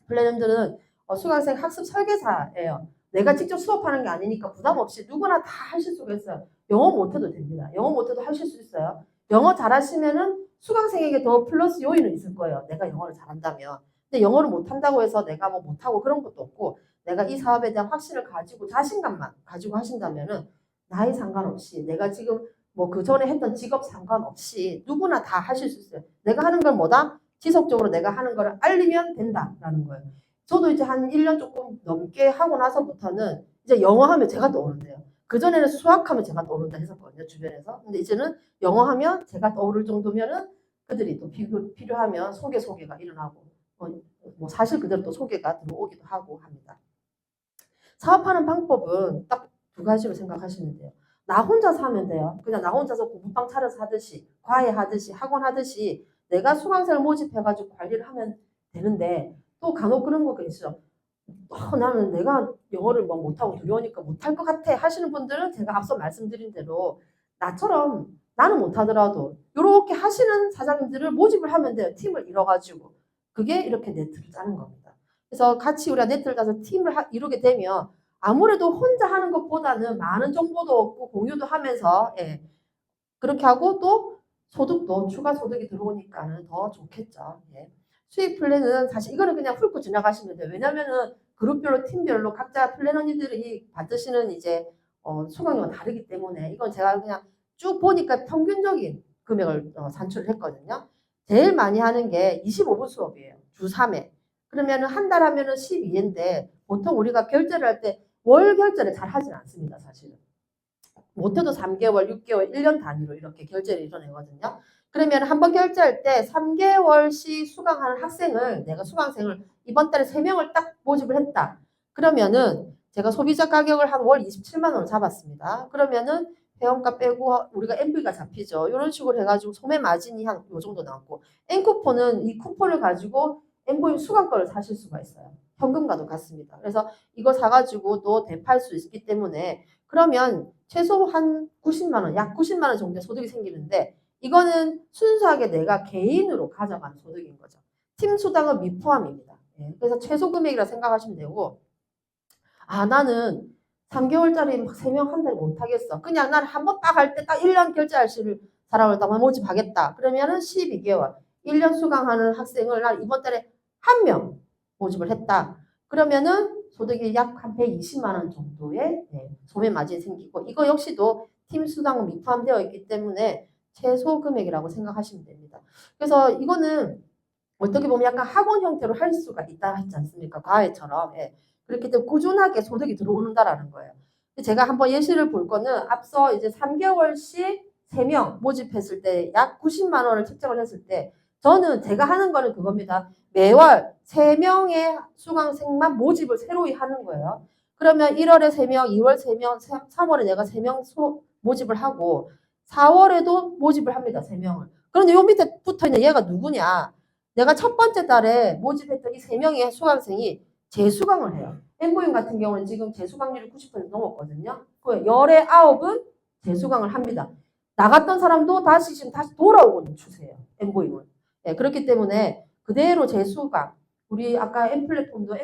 플래너님들은 수강생 학습 설계사예요. 내가 직접 수업하는 게 아니니까 부담 없이 누구나 다 하실 수가 있어요. 영어 못해도 됩니다. 영어 못해도 하실 수 있어요. 영어 잘하시면은 수강생에게 더 플러스 요인은 있을 거예요. 내가 영어를 잘한다면. 근데 영어를 못한다고 해서 내가 뭐 못하고 그런 것도 없고 내가 이 사업에 대한 확신을 가지고 자신감만 가지고 하신다면은 나이 상관없이 내가 지금 뭐 그 전에 했던 직업 상관없이 누구나 다 하실 수 있어요. 내가 하는 건 뭐다? 지속적으로 내가 하는 거를 알리면 된다라는 거예요. 저도 이제 한 1년 조금 넘게 하고 나서부터는 이제 영어 하면 제가 떠오른대요. 그전에는 수학하면 제가 떠오른다 했었거든요, 주변에서. 근데 이제는 영어 하면 제가 떠오를 정도면은 그들이 또 필요하면 소개가 일어나고, 뭐 사실 그대로 또 소개가 들어오기도 하고 합니다. 사업하는 방법은 딱 2가지로 생각하시면 돼요. 나 혼자서 하면 돼요. 그냥 나 혼자서 공부방 차려서 하듯이, 과외 하듯이, 학원 하듯이 내가 수강생을 모집해가지고 관리를 하면 되는데 또 간혹 그런 거가 있어요. 나는 내가 영어를 뭐 못하고 두려우니까 못할 것 같아 하시는 분들은 제가 앞서 말씀드린 대로 나처럼 나는 못하더라도 이렇게 하시는 사장님들을 모집을 하면 돼요. 팀을 이뤄가지고. 그게 이렇게 네트를 짜는 겁니다. 그래서 같이 우리가 네트를 짜서 팀을 이루게 되면 아무래도 혼자 하는 것보다는 많은 정보도 얻고 공유도 하면서 그렇게 하고 또 소득도 추가 소득이 들어오니까는 더 좋겠죠. 수익 플랜은 사실 이거는 그냥 훑고 지나가시면 돼요. 왜냐면은 그룹별로 팀별로 각자 플래너님들이 받으시는 이제 수강료가 다르기 때문에 이건 제가 그냥 쭉 보니까 평균적인 금액을 산출을 했거든요. 제일 많이 하는 게 25분 수업이에요. 주 3회. 그러면은 한 달 하면은 12회인데 보통 우리가 결제를 할 때 월 결제를 잘 하진 않습니다, 사실은. 못해도 3개월, 6개월, 1년 단위로 이렇게 결제를 이뤄내거든요. 그러면 한번 결제할 때 3개월씩 수강하는 학생을 내가 수강생을 이번 달에 3명을 딱 모집을 했다. 그러면은 제가 소비자 가격을 한 월 27만 원을 잡았습니다. 그러면은 회원가 빼고 우리가 MV가 잡히죠. 이런 식으로 해가지고 소매 마진이 한 요 정도 나왔고 N쿠폰은 이 쿠폰을 가지고 MV 수강권을 사실 수가 있어요. 현금과도 같습니다. 그래서 이거 사가지고 또 대파할 수 있기 때문에 그러면 최소 한 90만 원, 약 90만 원 정도의 소득이 생기는데 이거는 순수하게 내가 개인으로 가져가는 소득인 거죠. 팀 수당은 미포함입니다. 그래서 최소 금액이라 생각하시면 되고 나는 3개월짜리 막 3명 한 달에 못하겠어. 그냥 나는 한 번 딱 할 때 딱 1년 결제할 사람을 딱 모집하겠다. 그러면은 12개월, 1년 수강하는 학생을 난 이번 달에 1명 모집을 했다. 그러면은 소득이 약 한 120만 원 정도의 소매 마진이 생기고 이거 역시도 팀 수당은 미포함되어 있기 때문에 최소 금액이라고 생각하시면 됩니다. 그래서 이거는 어떻게 보면 약간 학원 형태로 할 수가 있다 했지 않습니까? 과외처럼. 그렇기 때문에 꾸준하게 소득이 들어온다라는 거예요. 제가 한번 예시를 볼 거는 앞서 이제 3개월씩 3명 모집했을 때 약 90만 원을 책정을 했을 때 저는 제가 하는 거는 그겁니다. 매월 3명의 수강생만 모집을 새로이 하는 거예요. 그러면 1월에 3명, 2월 3명, 3월에 내가 3명 모집을 하고 4월에도 모집을 합니다. 3명을. 그런데 요 밑에 붙어있는 얘가 누구냐? 내가 첫 번째 달에 모집했던 이 3명의 수강생이 재수강을 해요. 엠보잉 같은 경우는 지금 재수강률이 90% 넘었거든요. 그 열의 9은 재수강을 합니다. 나갔던 사람도 지금 다시 돌아오고 있는 추세예요. 엠보잉은. 그렇기 때문에 그대로 재수강. 우리 아까 엠플랫폼도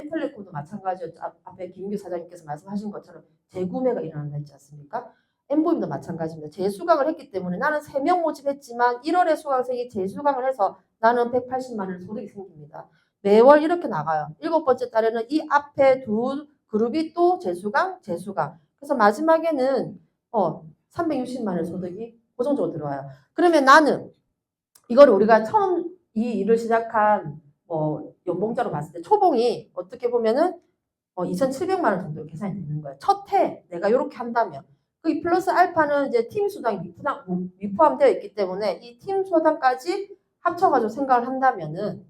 마찬가지였죠. 앞에 김규 사장님께서 말씀하신 것처럼 재구매가 일어난다 했지 않습니까? 엠보잉도 마찬가지입니다. 재수강을 했기 때문에 나는 3명 모집했지만 1월에 수강생이 재수강을 해서 나는 180만 원 소득이 생깁니다. 매월 이렇게 나가요. 7번째 달에는 이 앞에 두 그룹이 또 재수강. 그래서 마지막에는 360만 원 소득이 고정적으로 들어와요. 그러면 나는 이거를 우리가 처음 이 일을 시작한 연봉자로 봤을 때 초봉이 어떻게 보면은 2,700만 원 정도 계산이 되는 거예요. 첫 해 내가 이렇게 한다면 그 플러스 알파는 이제 팀 수당이 미포함되어 있기 때문에 이 팀 수당까지 합쳐가지고 생각을 한다면은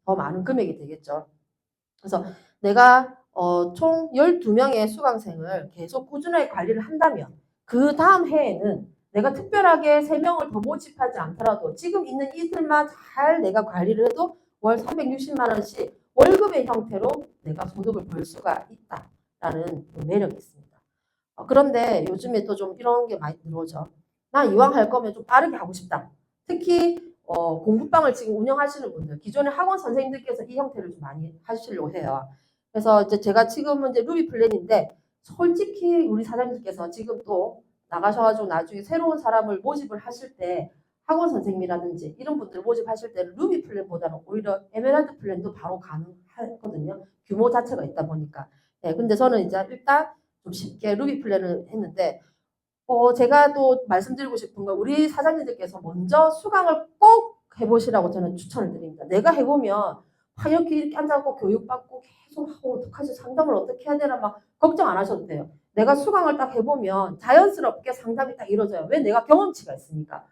더 많은 금액이 되겠죠. 그래서 내가 총 12명의 수강생을 계속 꾸준하게 관리를 한다면 그 다음 해에는 내가 특별하게 3명을 더 모집하지 않더라도 지금 있는 이들만 잘 내가 관리를 해도 월 360만 원씩 월급의 형태로 내가 소득을 벌 수가 있다라는 매력이 있습니다. 그런데 요즘에 또 좀 이런 게 많이 들어오죠. 나 이왕 할 거면 좀 빠르게 하고 싶다. 특히 공부방을 지금 운영하시는 분들, 기존의 학원 선생님들께서 이 형태를 좀 많이 하시려고 해요. 그래서 이제 제가 지금은 이제 루비 플랜인데 솔직히 우리 사장님께서 지금 또 나가셔가지고 나중에 새로운 사람을 모집을 하실 때 학원 선생님이라든지 이런 분들 모집하실 때는 루비 플랜보다는 오히려 에메랄드 플랜도 바로 가능하거든요. 규모 자체가 있다 보니까. 근데 저는 이제 일단 좀 쉽게 루비 플랜을 했는데 제가 또 말씀드리고 싶은 건 우리 사장님들께서 먼저 수강을 꼭 해보시라고 저는 추천을 드립니다. 내가 해보면 이렇게 앉아서 교육받고 계속 하고 어떡하지 상담을 어떻게 해야 되나 막 걱정 안 하셔도 돼요. 내가 수강을 딱 해보면 자연스럽게 상담이 딱 이루어져요. 왜? 내가 경험치가 있으니까.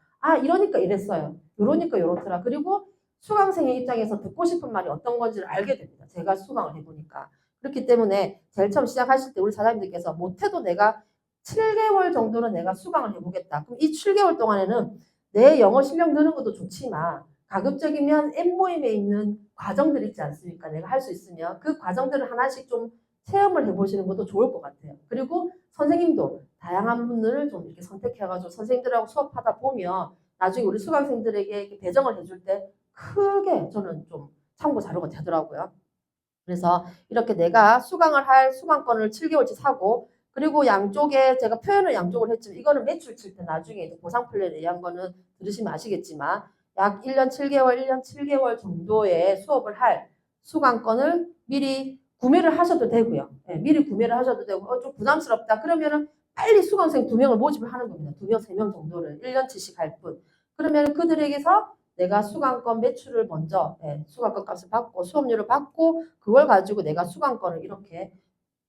이러니까 이랬어요. 이러니까 이렇더라. 그리고 수강생의 입장에서 듣고 싶은 말이 어떤 건지를 알게 됩니다. 제가 수강을 해보니까. 그렇기 때문에 제일 처음 시작하실 때 우리 사장님들께서 못해도 내가 7개월 정도는 내가 수강을 해보겠다. 그럼 이 7개월 동안에는 내 영어 실력 느는 것도 좋지만 가급적이면 N모임에 있는 과정들 있지 않습니까? 내가 할 수 있으면 그 과정들을 하나씩 좀 체험을 해보시는 것도 좋을 것 같아요. 그리고 선생님도 다양한 분들을 좀 이렇게 선택해가지고 선생님들하고 수업하다 보면 나중에 우리 수강생들에게 이렇게 배정을 해줄 때 크게 저는 좀 참고 자료가 되더라고요. 그래서 이렇게 내가 수강을 할 수강권을 7개월치 사고 그리고 양쪽에 제가 표현을 양쪽으로 했지만 이거는 매출 칠 때 나중에 이제 보상 플랜에 의한 거는 들으시면 아시겠지만 약 1년 7개월 정도의 수업을 할 수강권을 미리 구매를 하셔도 되고요. 미리 구매를 하셔도 되고 좀 부담스럽다. 그러면은 빨리 수강생 2명을 모집을 하는 겁니다. 2명, 3명 정도를 1년치씩 할 뿐. 그러면 그들에게서 내가 수강권 매출을 먼저 수강권 값을 받고 수업료를 받고 그걸 가지고 내가 수강권을 이렇게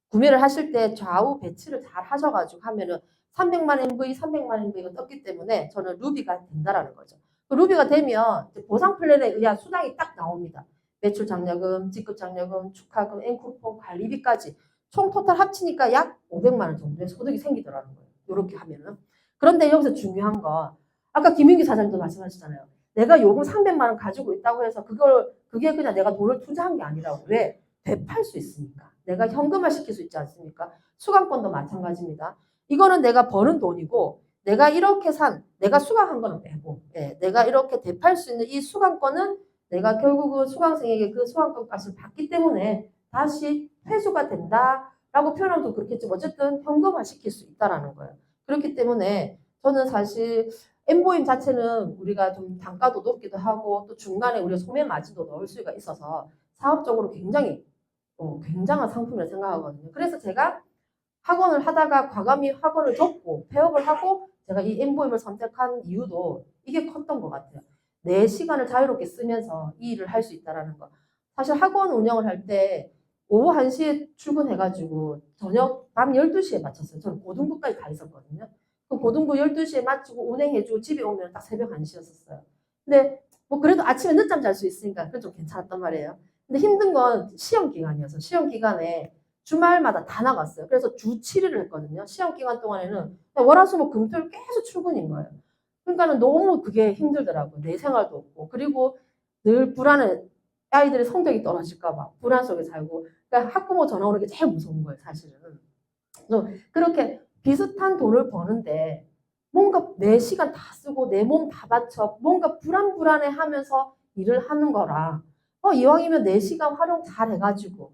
구매를 하실 때 좌우 배치를 잘 하셔가지고 하면은 300만 MV, 300만 MV가 떴기 때문에 저는 루비가 된다라는 거죠. 그 루비가 되면 보상 플랜에 의한 수당이 딱 나옵니다. 매출 장려금, 직급 장려금, 축하금, 앵쿠폰, 관리비까지 총 토탈 합치니까 약 500만 원 정도의 소득이 생기더라는 거예요. 이렇게 하면은. 그런데 여기서 중요한 건 아까 김윤기 사장님도 말씀하셨잖아요. 내가 요금 300만 원 가지고 있다고 해서 그게 그냥 내가 돈을 투자한 게 아니라고. 왜? 되팔 수 있으니까. 내가 현금화 시킬 수 있지 않습니까? 수강권도 마찬가지입니다. 이거는 내가 버는 돈이고 내가 이렇게 내가 수강한 거는 빼고 내가 이렇게 되팔 수 있는 이 수강권은 내가 결국은 수강생에게 그 수강권 값을 받기 때문에 다시 회수가 된다라고 표현하면 좀 그렇겠지만 어쨌든 현금화 시킬 수 있다라는 거예요. 그렇기 때문에 저는 사실 N모임 자체는 우리가 좀 단가도 높기도 하고 또 중간에 우리가 소매 마진도 넣을 수가 있어서 사업적으로 굉장히 굉장한 상품이라고 생각하거든요. 그래서 제가 학원을 하다가 과감히 학원을 접고 폐업을 하고 제가 이 N모임을 선택한 이유도 이게 컸던 것 같아요. 내 시간을 자유롭게 쓰면서 이 일을 할 수 있다는 거. 사실 학원 운영을 할 때 오후 1시에 출근해가지고 저녁 밤 12시에 마쳤어요. 저는 고등부까지 다 있었거든요. 그럼 고등부 12시에 마치고 운행해주고 집에 오면 딱 새벽 1시였었어요. 근데 뭐 그래도 아침에 늦잠 잘 수 있으니까 그게 좀 괜찮았단 말이에요. 근데 힘든 건 시험 기간이어서 시험 기간에 주말마다 다 나갔어요. 그래서 주 7일을 했거든요. 시험 기간 동안에는 월화수목 금토일 계속 출근인 거예요. 그러니까는 너무 그게 힘들더라고요. 내 생활도 없고 그리고 늘 불안해. 아이들의 성적이 떨어질까 봐 불안 속에 살고 그러니까 학부모 전화 오는 게 제일 무서운 거예요. 사실은. 그렇게 비슷한 돈을 버는데 뭔가 내 시간 다 쓰고 내 몸 다 바쳐 뭔가 불안해 하면서 일을 하는 거라 이왕이면 내 시간 활용 잘 해가지고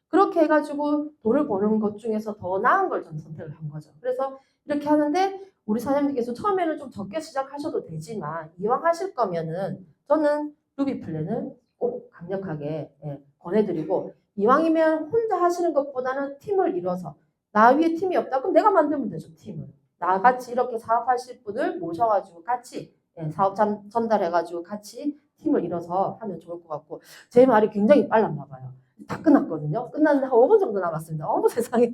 그렇게 해가지고 돈을 버는 것 중에서 더 나은 걸 저는 선택을 한 거죠. 그래서 이렇게 하는데 우리 사장님께서 처음에는 좀 적게 시작하셔도 되지만 이왕 하실 거면은 저는 루비 플랜을 꼭 강력하게 권해드리고 이왕이면 혼자 하시는 것보다는 팀을 이뤄서 나 위에 팀이 없다? 그럼 내가 만들면 되죠, 팀을. 나같이 이렇게 사업하실 분을 모셔가지고 같이 사업 전달해가지고 같이 팀을 이뤄서 하면 좋을 것 같고 제 말이 굉장히 빨랐나 봐요. 다 끝났거든요. 끝났는데 한 5분 정도 남았습니다. 어머 세상에.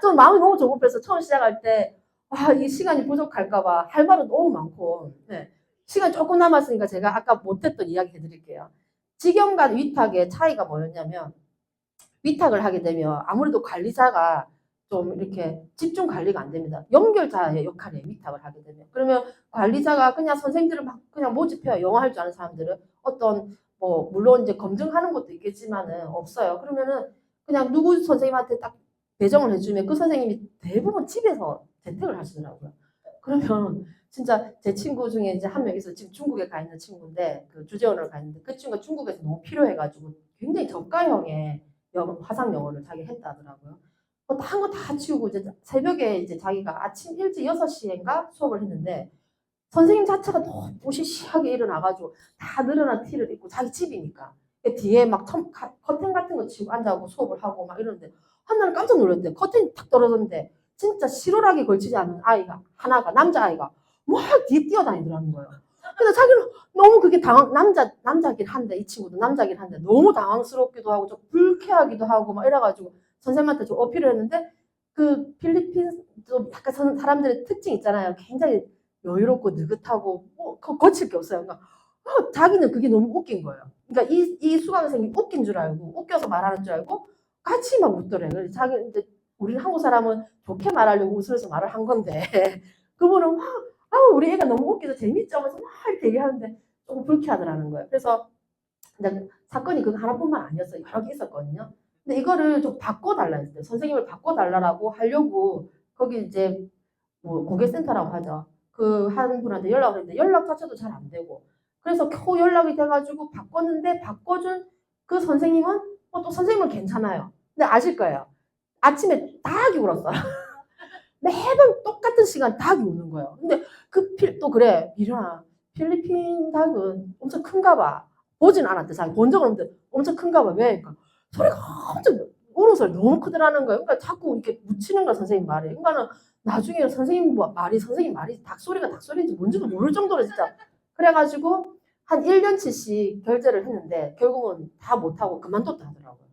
좀 마음이 너무 조급해서 처음 시작할 때 이 시간이 부족할까 봐 할 말은 너무 많고 시간 조금 남았으니까 제가 아까 못했던 이야기 해드릴게요. 직영과 위탁의 차이가 뭐였냐면 위탁을 하게 되면 아무래도 관리자가 좀 이렇게 집중 관리가 안 됩니다. 연결자의 역할에 위탁을 하게 되면. 그러면 관리자가 그냥 선생님들을 막 그냥 모집해요. 영어 할 줄 아는 사람들은. 어떤, 물론 이제 검증하는 것도 있겠지만은 없어요. 그러면은 그냥 누구 선생님한테 딱 배정을 해주면 그 선생님이 대부분 집에서 재택을 하시더라고요. 그러면 진짜 제 친구 중에 이제 한 명 있어요. 지금 중국에 가 있는 친구인데, 그 주재원으로 가 있는데, 그 친구가 중국에서 너무 필요해가지고 굉장히 저가형의 화상 영어를 자기가 했다 하더라고요. 한 거 다 치우고 이제 새벽에 이제 자기가 아침 일찍 6시인가 수업을 했는데 선생님 자체가 너무 보시시하게 일어나가지고 다 늘어난 티를 입고 자기 집이니까 뒤에 막 커튼 같은 거 치고 앉아고 수업을 하고 막 이러는데 한날 깜짝 놀랐대. 커튼이 탁 떨어졌는데 진짜 실오락에 걸치지 않은 아이가 하나가 남자아이가 막 뒤에 뛰어다니더라는 거예요. 근데 자기는 너무 그게 남자긴 한데 이 친구도 남자긴 한데 너무 당황스럽기도 하고 좀 불쾌하기도 하고 막 이래가지고 선생님한테 좀 어필을 했는데 그 필리핀 좀 약간 사람들의 특징 있잖아요. 굉장히 여유롭고 느긋하고 거칠 게 없어요. 그러니까 자기는 그게 너무 웃긴 거예요. 그러니까 이 수강생이 웃긴 줄 알고 웃겨서 말하는 줄 알고 같이 막 웃더래. 그래서 자기 이제 우리는 한국 사람은 좋게 말하려고 웃으면서 말을 한 건데 그분은 우리 애가 너무 웃겨서 재밌죠 하면서 막 이렇게 얘기하는데 조금 불쾌하더라는 거예요. 그래서 근데 사건이 그거 하나뿐만 아니었어요. 여러 개 있었거든요. 근데 이거를 좀 바꿔달라 했어요. 선생님을 바꿔달라고 하려고 거기 이제 뭐 고객센터라고 하죠. 그 한 분한테 연락을 했는데 연락 자체도 잘 안 되고 그래서 겨우 연락이 돼가지고 바꿨는데 바꿔준 그 선생님은 또 선생님은 괜찮아요. 근데 아실 거예요. 아침에 닭이 울었어요. 매번 똑같은 시간 닭이 우는 거예요. 근데 또 그래 미련아 필리핀 닭은 엄청 큰가 봐. 보진 않았대. 자기 본 적은 없는데 엄청 큰가 봐. 왜? 그러니까 소리가 엄청 우는 소리 너무 크더라는 거예요. 그러니까 자꾸 이렇게 묻히는 거야 선생님 말이. 그러니까는 나중에 선생님 말이 닭소리인지 뭔지도 모를 정도로 진짜 그래가지고 한 1년치씩 결제를 했는데 결국은 다 못하고 그만뒀다 하더라고요.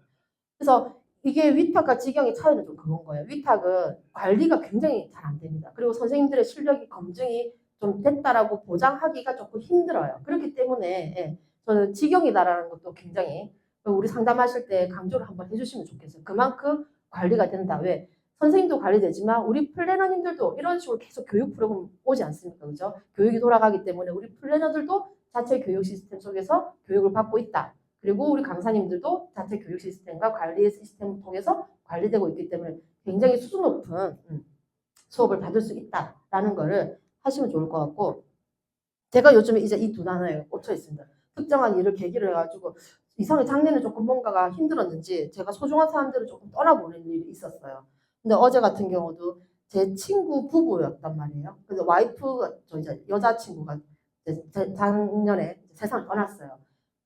그래서 이게 위탁과 직영의 차이는 좀 그건 거예요. 위탁은 관리가 굉장히 잘 안 됩니다. 그리고 선생님들의 실력이 검증이 좀 됐다라고 보장하기가 조금 힘들어요. 그렇기 때문에 저는 직영이다라는 것도 굉장히 우리 상담하실 때 강조를 한번 해주시면 좋겠어요. 그만큼 관리가 된다. 왜? 선생님도 관리되지만 우리 플래너님들도 이런 식으로 계속 교육 프로그램 오지 않습니까? 그죠? 교육이 돌아가기 때문에 우리 플래너들도 자체 교육 시스템 속에서 교육을 받고 있다. 그리고 우리 강사님들도 자체 교육 시스템과 관리 시스템을 통해서 관리되고 있기 때문에 굉장히 수준 높은 수업을 받을 수 있다라는 거를 하시면 좋을 것 같고 제가 요즘에 이제 이 두 단어에 꽂혀 있습니다. 특정한 일을 계기로 해가지고 이상하게 작년에 조금 뭔가가 힘들었는지 제가 소중한 사람들을 조금 떠나보는 일이 있었어요. 근데 어제 같은 경우도 제 친구 부부였단 말이에요. 그래서 와이프가 저 이제 여자친구가 작년에 세상을 떠났어요.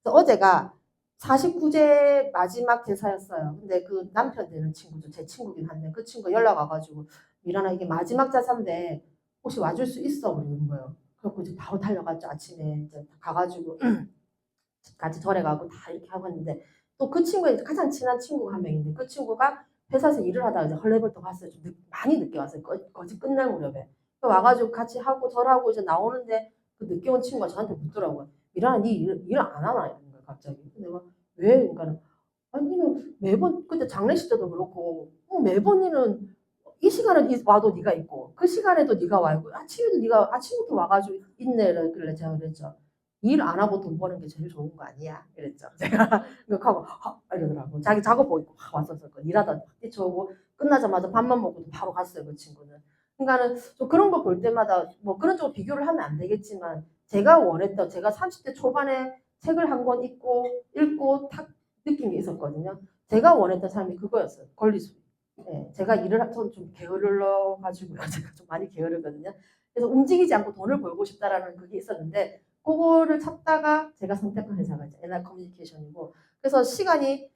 그래서 어제가 49제 마지막 제사였어요. 근데 그 남편 되는 친구도 제 친구긴 한데 그 친구가 연락 와가지고 미란아 이게 마지막 제사인데 혹시 와줄 수 있어? 그러는 거예요. 그래서 이제 바로 달려갔죠. 아침에 이제 가가지고 같이 절에 가고 다 이렇게 하고 있는데 또 그 친구의 가장 친한 친구가 한 명인데 그 친구가 회사에서 일을 하다가 이제 헐레벌떡 왔어요. 좀 많이 늦게 왔어요. 거의 끝날 무렵에. 와가지고 같이 하고 절하고 이제 나오는데 그 늦게 온 친구가 저한테 묻더라고요. 미란아 니 일 안 하나? 이러는 거예요. 갑자기. 근데 막 왜? 그러니까 아니면 매번 그때 장례식 때도 그렇고 매번 니는 이 시간에 와도 네가 있고 그 시간에도 네가 와 있고 아침에도 네가 아침부터 와가지고 있네 그래 제가 그랬죠. 일 안 하고 돈 버는 게 제일 좋은 거 아니야? 이랬죠. 제가 그렇게 하고 이러더라고. 자기 작업 보고 왔었거든. 일하다 뛰쳐오고 끝나자마자 밥만 먹고 바로 갔어요. 그 친구는. 그러니까는 좀 그런 거 볼 때마다 뭐 그런 쪽으로 비교를 하면 안 되겠지만 제가 원했던 제가 30대 초반에 책을 한 권 읽고 탁 느낀 게 있었거든요. 제가 원했던 삶이 그거였어요. 권리주의. 네, 제가 일을 좀 게을러 가지고요. 제가 좀 많이 게으르거든요. 그래서 움직이지 않고 돈을 벌고 싶다라는 그게 있었는데 그거를 찾다가 제가 선택한 회사가 이제 NR 커뮤니케이션이고 그래서 시간이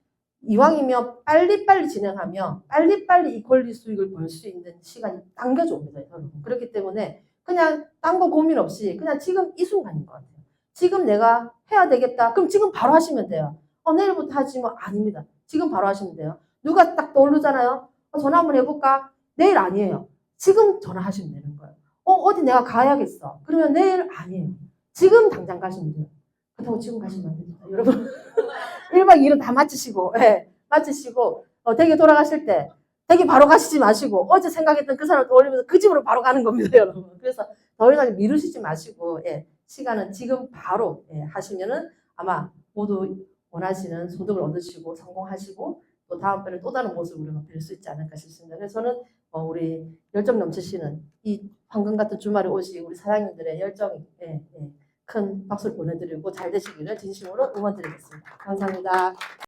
이왕이면 빨리빨리 진행하면 빨리빨리 이 권리 수익을 벌 수 있는 시간이 당겨져 옵니다. 여러분. 그렇기 때문에 그냥 딴 거 고민 없이 그냥 지금 이 순간인 것 같아요. 지금 내가 해야 되겠다. 그럼 지금 바로 하시면 돼요. 내일부터 하지 뭐 아닙니다. 지금 바로 하시면 돼요. 누가 딱 떠오르잖아요. 전화 한번 해볼까? 내일 아니에요. 지금 전화하시면 되는 거예요. 어디 내가 가야겠어. 그러면 내일 아니에요. 지금 당장 가시면 돼요. 그렇다고 지금 가시면 안 됩니다. 여러분 1박 2일은 다 마치시고 마치시고 댁에 돌아가실 때 댁에 바로 가시지 마시고 어제 생각했던 그 사람을 떠올리면서 그 집으로 바로 가는 겁니다. 여러분. 그래서 더 이상 미루시지 마시고 시간은 지금 바로 하시면은 아마 모두 원하시는 소득을 얻으시고 성공하시고 또 다음번에 또 다른 모습으로 뵐 수 있지 않을까 싶습니다. 그래서 저는 우리 열정 넘치시는 이 황금 같은 주말에 오신 우리 사장님들의 열정이 큰 박수를 보내드리고 잘 되시기를 진심으로 응원드리겠습니다. 감사합니다.